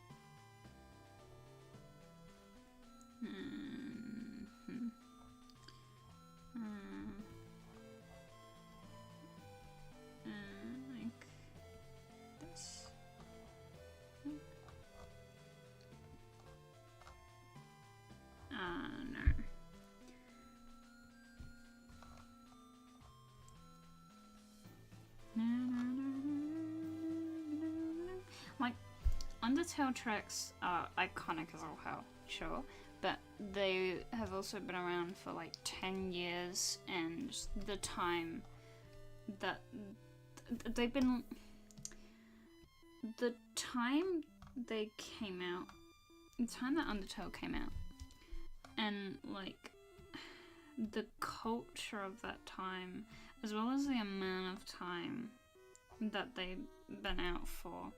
Like this. No. Like, Undertale tracks are iconic as all hell, sure, but they have also been around for like 10 years, and the time that they've been, the time they came out, the time that Undertale came out, and like the culture of that time, as well as the amount of time that they've been out for,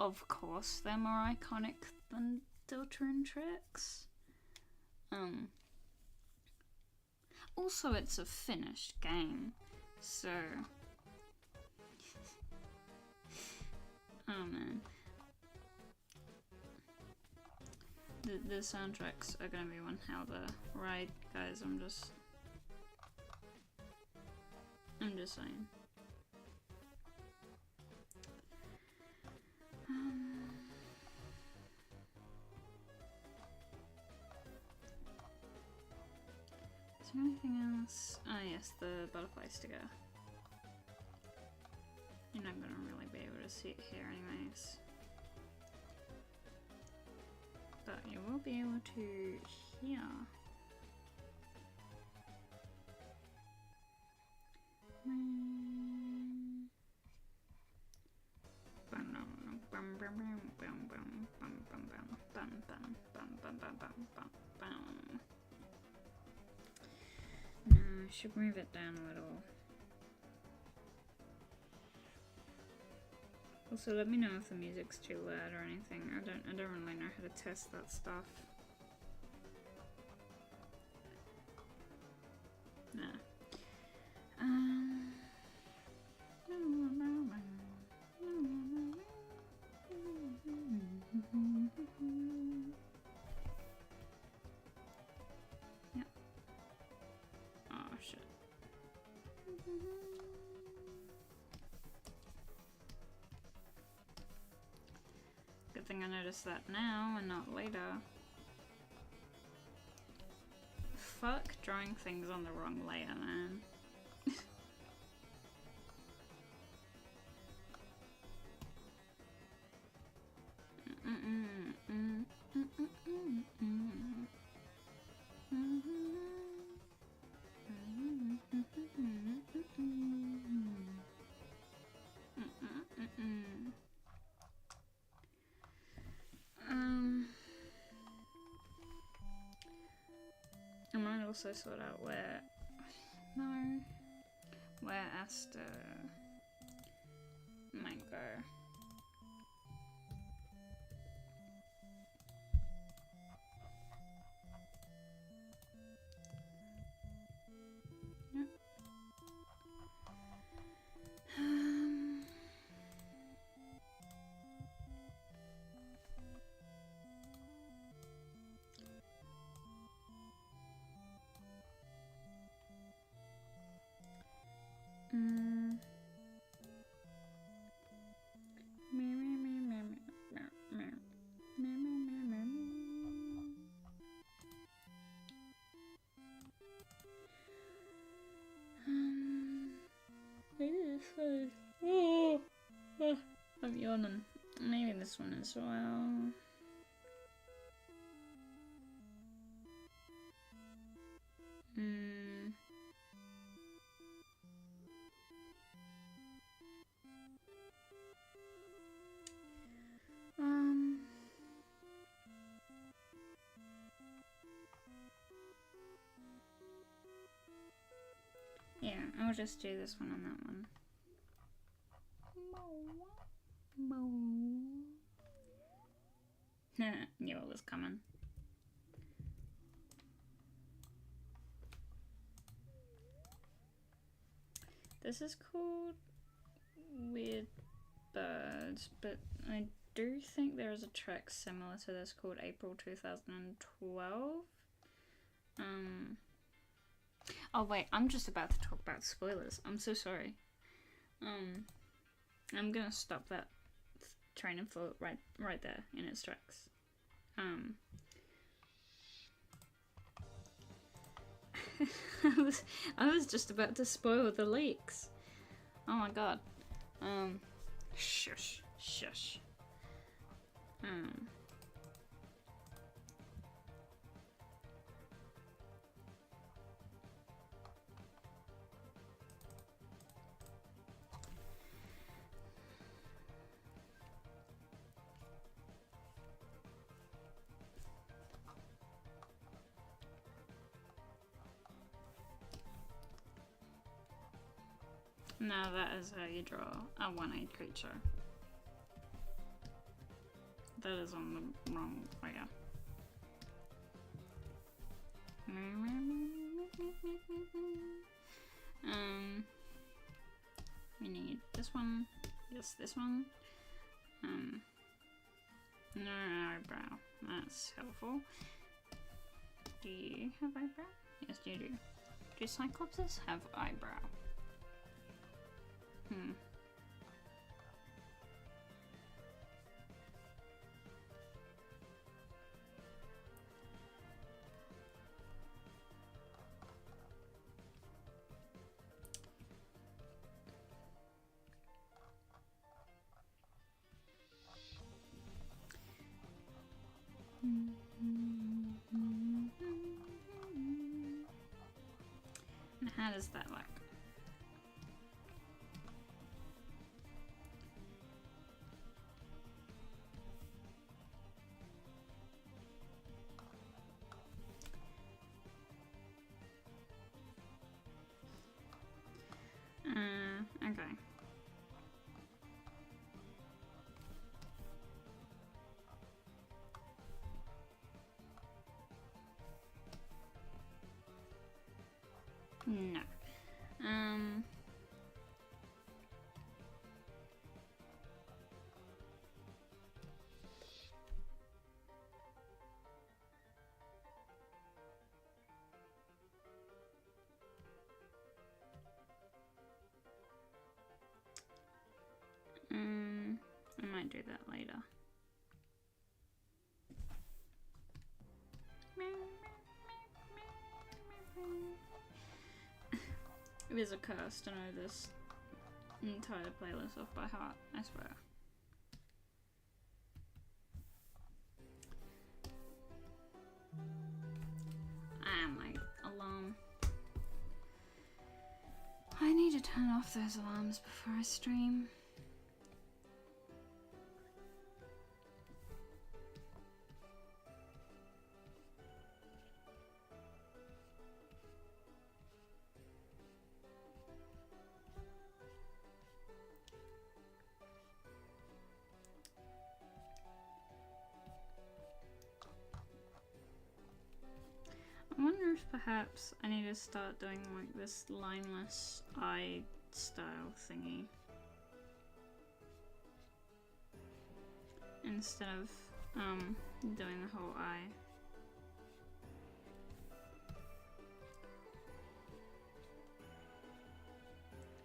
of course they're more iconic than Deltarune tracks. Also, it's a finished game, so oh man, the soundtracks are gonna be one hell of a ride, guys. I'm just saying. Is there anything else? Ah, yes, the butterfly sticker. You're not gonna really be able to see it here anyways. But you will be able to hear. Bum, bum, bum, bum, bum, bum, bum. No, I should move it down a little. Also, let me know if the music's too loud or anything. I don't really know how to test that stuff. Nah. Yep. Oh shit. Good thing I noticed that now and not later. Fuck drawing things on the wrong layer, man. I might also sort out where Asta might go. Yep. I'm yawning. Maybe this one as well. Yeah, I'll just do this one on that one. Knew it was coming. This is called Weird Birds, but I do think there is a track similar to this called April 2012. Oh wait, I'm just about to talk about spoilers. I'm so sorry. I'm gonna stop that train of thought right there in its tracks. I was just about to spoil the leaks. Oh my god. Shush. Now that is how you draw a one-eyed creature. That is on the wrong layer. We need this one. Yes, this one. No eyebrow. That's helpful. Do you have eyebrow? Yes, you do. Do Cyclopses have eyebrow? And how does that look? It is a curse to know this entire playlist off by heart, I swear. Ah, my alarm. I need to turn off those alarms before I stream. I wonder if perhaps I need to start doing like this lineless eye style thingy instead of doing the whole eye.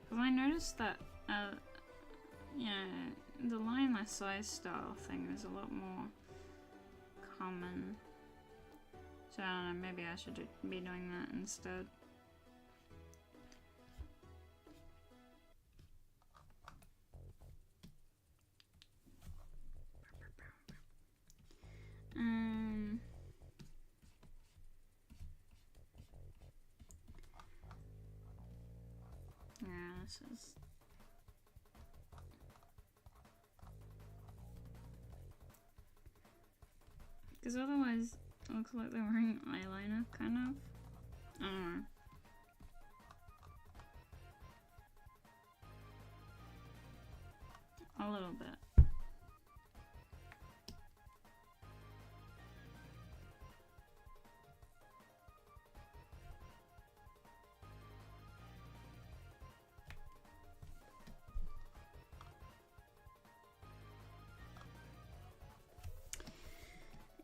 Because I noticed that you know, the lineless eye style thing is a lot more common. So I don't know, maybe I should be doing that instead. Yeah, this is... Because otherwise, it looks like they're wearing eyeliner, kind of. I don't know. A little bit.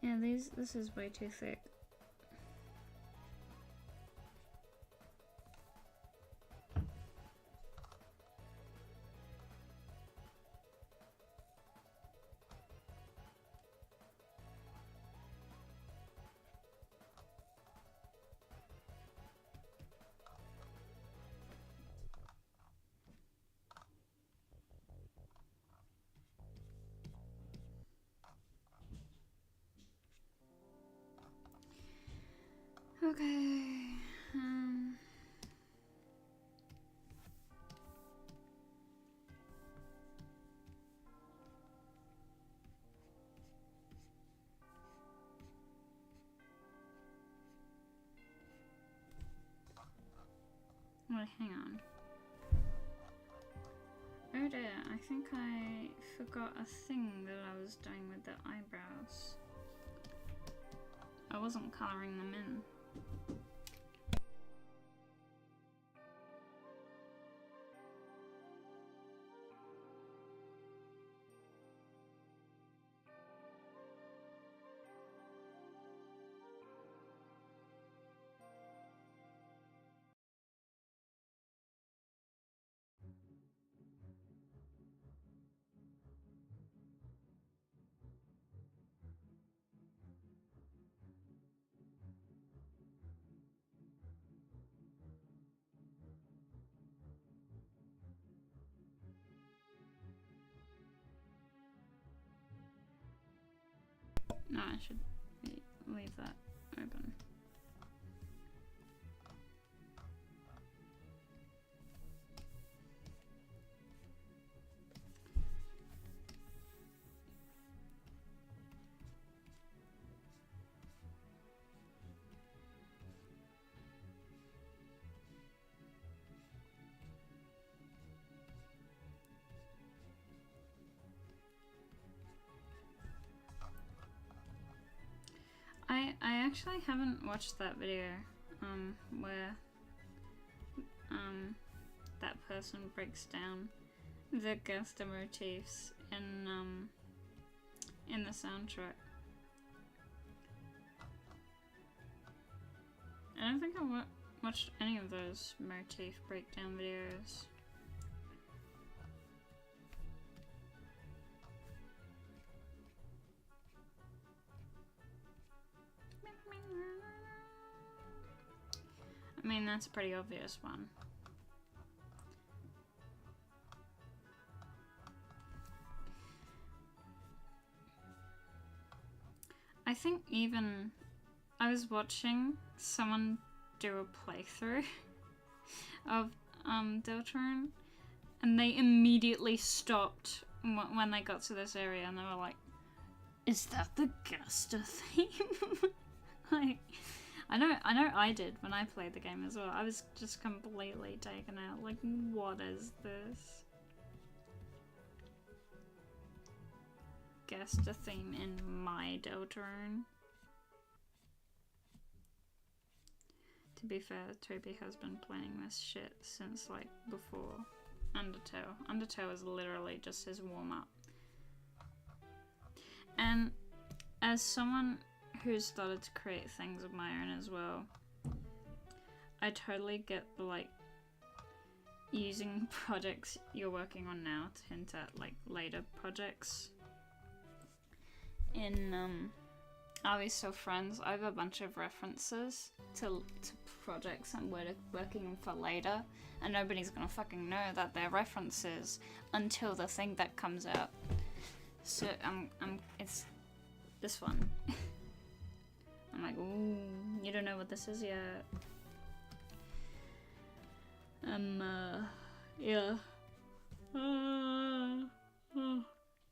Yeah, this is way too thick. Okay. Wait, hang on. Oh dear, I think I forgot a thing that I was doing with the eyebrows. I wasn't coloring them in. No, I should leave that open. I actually haven't watched that video where that person breaks down the Gusta motifs in the soundtrack. I don't think I watched any of those motif breakdown videos. I mean, that's a pretty obvious one. I think even I was watching someone do a playthrough of Deltarune, and they immediately stopped when they got to this area, and they were like, "Is that the Gaster theme?" Like, I know I did when I played the game as well. I was just completely taken out. Like, what is this? Gaster theme in my Deltarune. To be fair, Toby has been playing this shit since, like, before Undertale. Undertale is literally just his warm-up. And as someone who's started to create things of my own as well, I totally get the, like, using projects you're working on now to hint at, like, later projects. In, Are We Still Friends? I have a bunch of references to projects I'm working on for later, and nobody's gonna fucking know that they're references until the thing that comes out. So it's this one. I'm like, ooh, you don't know what this is yet. Yeah. Oh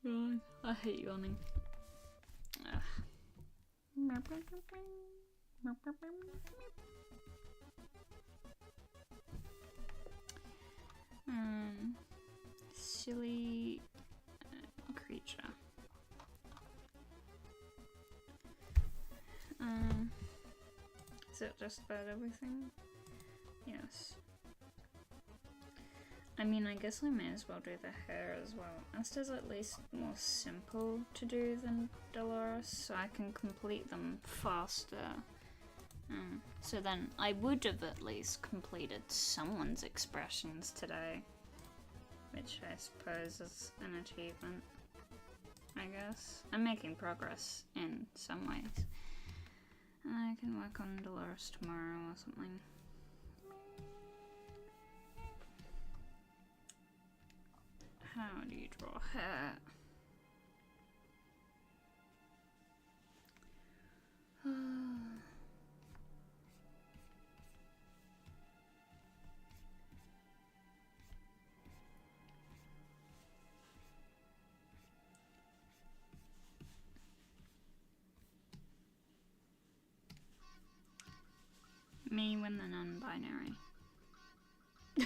god, I hate yawning. Silly creature. Is it just about everything? Yes. I mean, I guess I may as well do the hair as well. Asta's at least more simple to do than Dolores, so I can complete them faster. So then I would have at least completed someone's expressions today, which I suppose is an achievement, I guess. I'm making progress in some ways. And I can work on Dolores tomorrow or something. How do you draw hair? Me when the non-binary.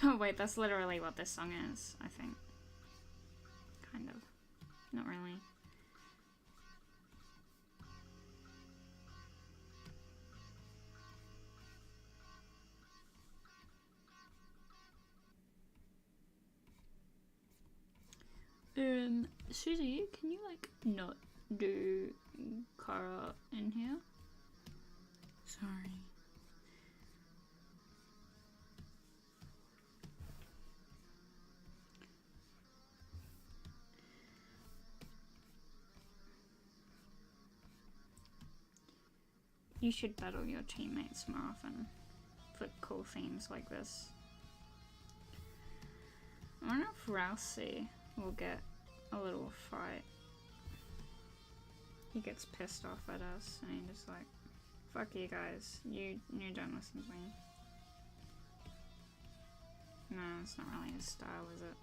Oh wait, that's literally what this song is, I think. Kind of. Not really. Susie, can you, like, not do Kara in here? Sorry. You should battle your teammates more often for cool themes like this. I wonder if Rousey will get a little fight. He gets pissed off at us and he's just like, fuck you guys, you don't listen to me. No, it's not really his style, is it?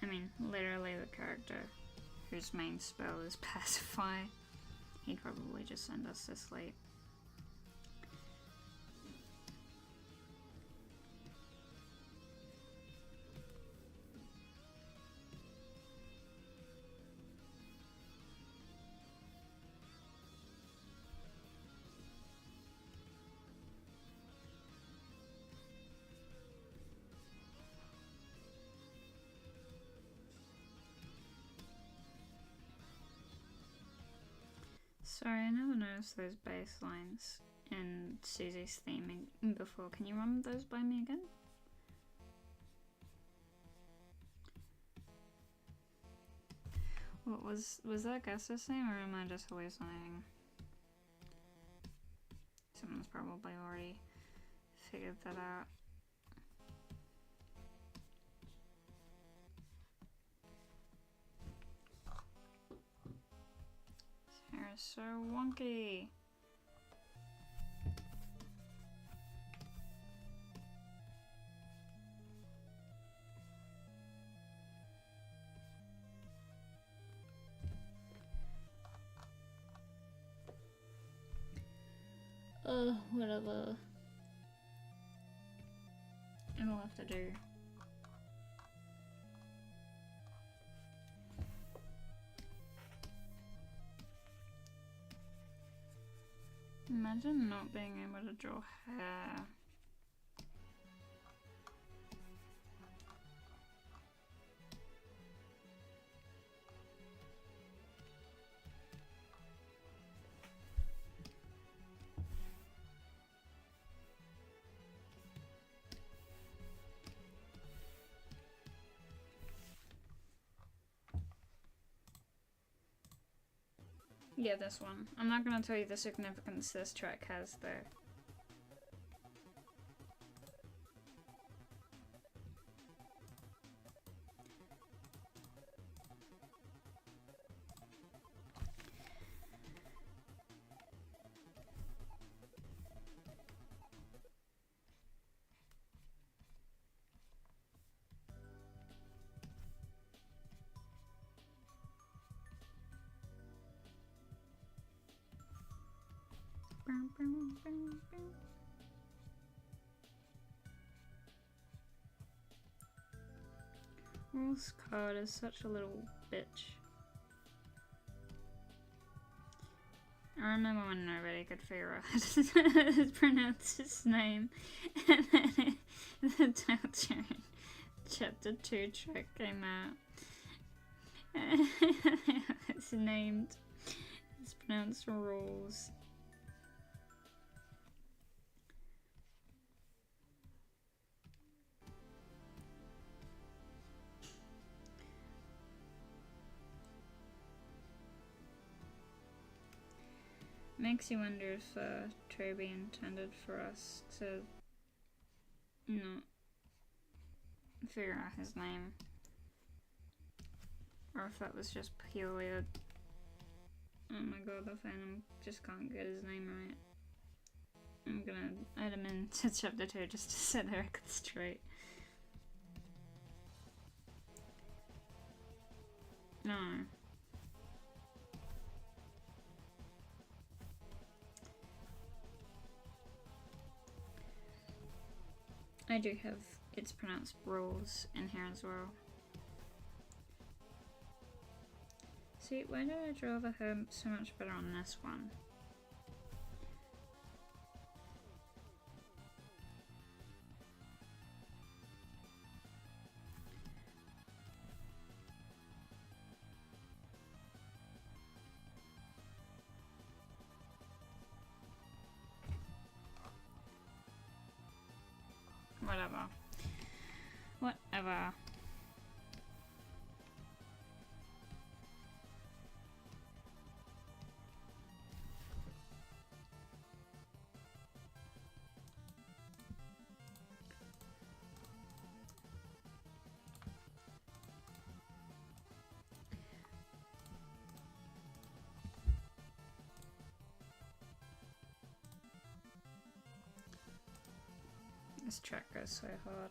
I mean, literally the character whose main spell is pacify. He'd probably just send us to sleep. Sorry, I never noticed those bass lines in Susie's theme before. Can you run those by me again? What was that Gus's theme, or am I just hallucinating? Someone's probably already figured that out. so wonky. Whatever. It'll have to do. Imagine not being able to draw hair. Yeah, this one. I'm not gonna tell you the significance this track has, though. This card is such a little bitch. I remember when nobody could figure out how to pronounce his name, and then the Doctor Chapter 2 track came out. It's named, it's pronounced Rules. Makes you wonder if Toby intended for us to not figure out his name, or if that was just purely a oh my god, the Phantom just can't get his name right. I'm gonna add him into chapter 2 just to set the record straight. No. I do have It's Pronounced Rules in here as well. See, why did I draw the hair so much better on this one? Whatever. Whatever. This track goes so hard.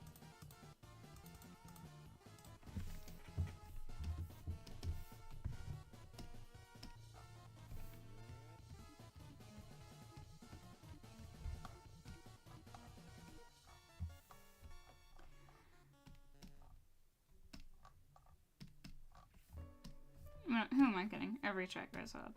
Who am I kidding? Every track goes hard.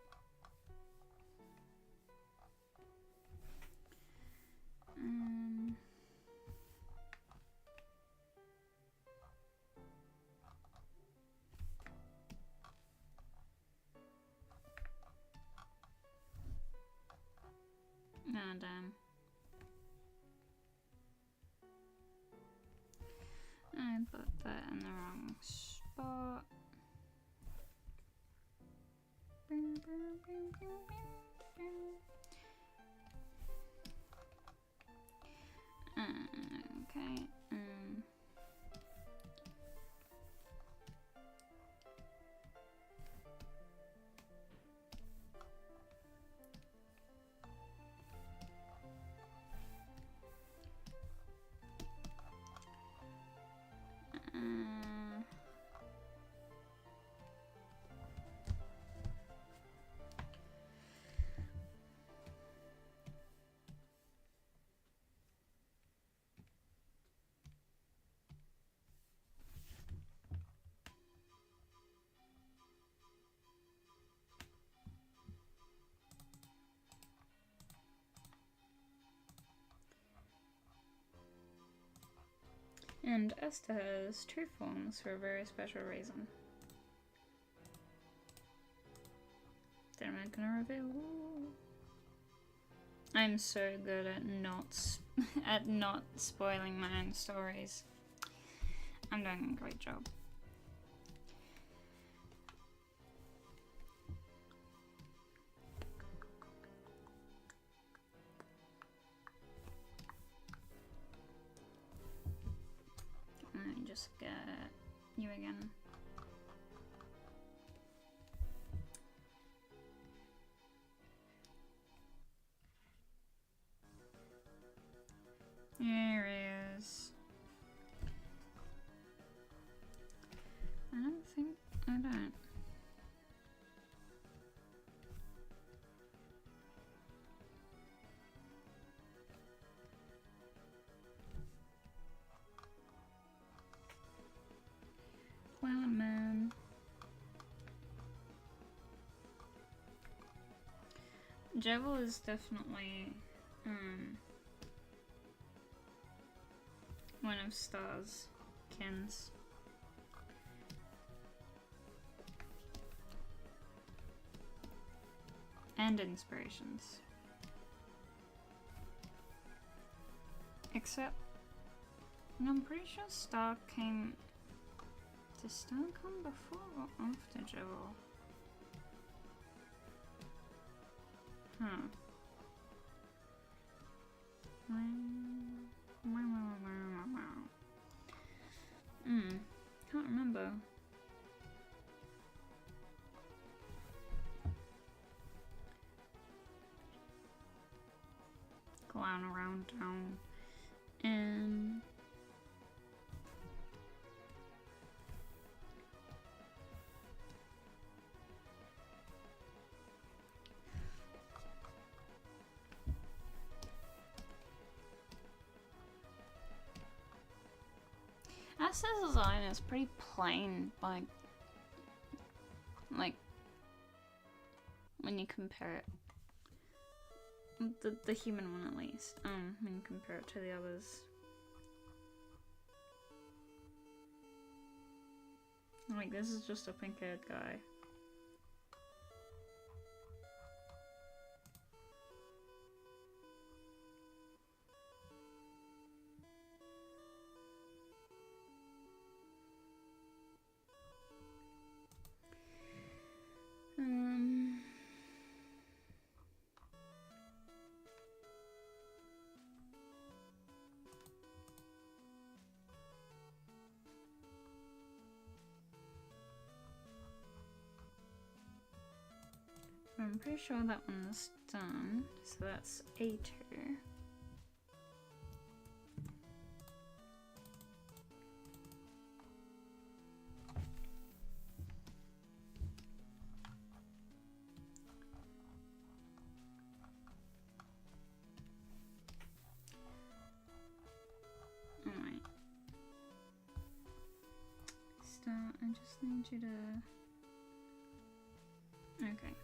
Oh, damn. I put that in the wrong spot. Okay. And Esther has 2 forms for a very special reason. That I'm not gonna reveal. I'm so good at not spoiling my own stories. I'm doing a great job. Let me just get you again. Here he is. I don't think I don't. Cloud man. Jevil is definitely one of Star's kins. And inspirations. Except, I'm pretty sure Star came. Did Star come before or after Jevil? Huh. Can't remember. Clown around town. And Asta's design is pretty plain by, like, when you compare it. The human one at least. When you compare it to the others. Like, this is just a pink-haired guy. I'm pretty sure that one's done, so that's A2. Alright. Star, I just need you to... Okay.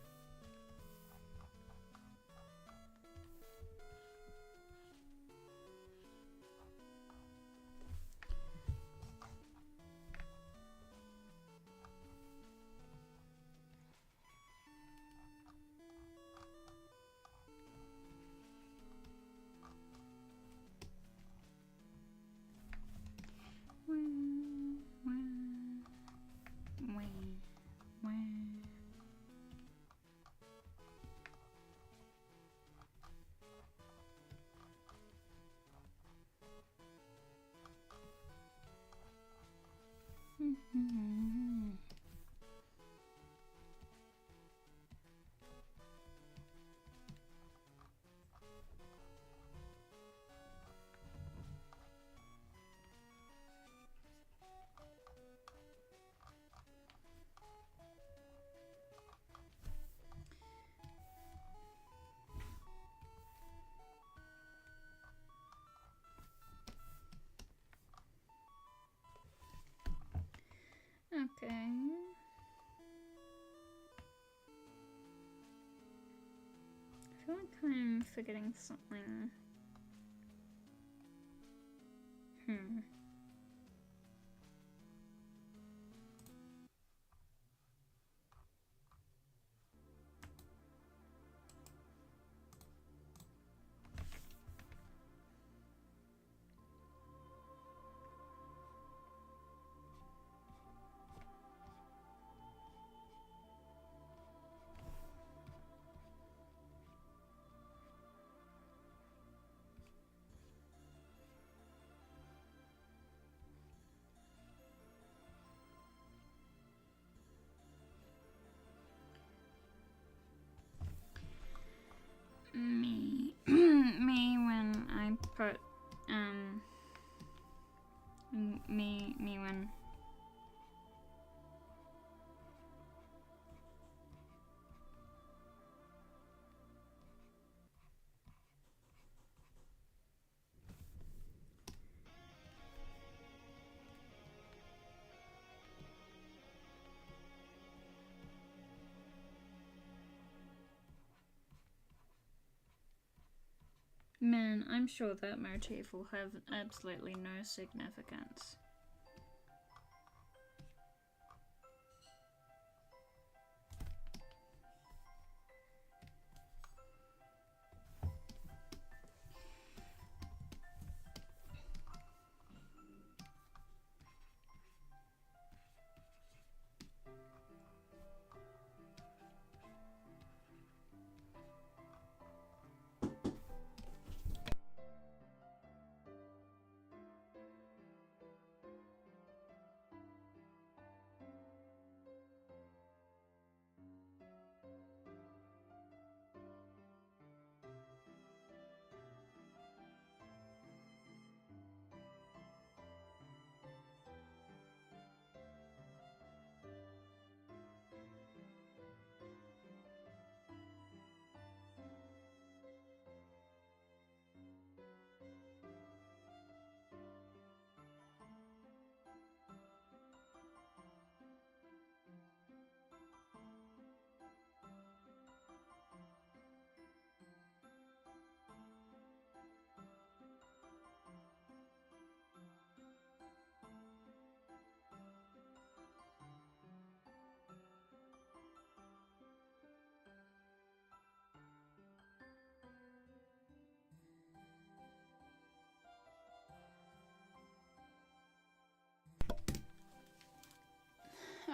Okay. I feel like I'm forgetting something. put me when. Man, I'm sure that motif will have absolutely no significance.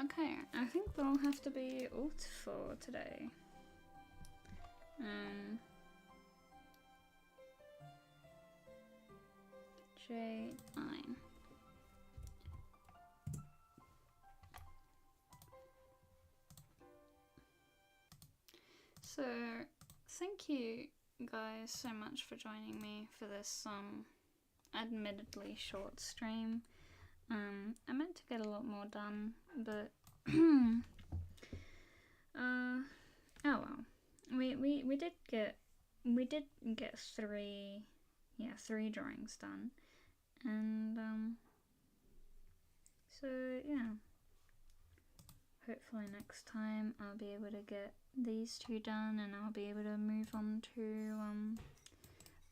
Okay, I think that'll have to be all for today. J9. So, thank you guys so much for joining me for this admittedly short stream. I meant to get a lot more done, but oh well. We did get three drawings done, and so yeah. Hopefully next time I'll be able to get these two done, and I'll be able to move on to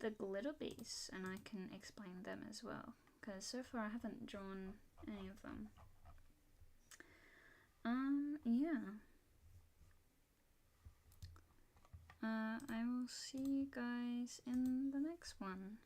the glitter beasts, and I can explain them as well, because so far I haven't drawn any of them. Yeah. I will see you guys in the next one.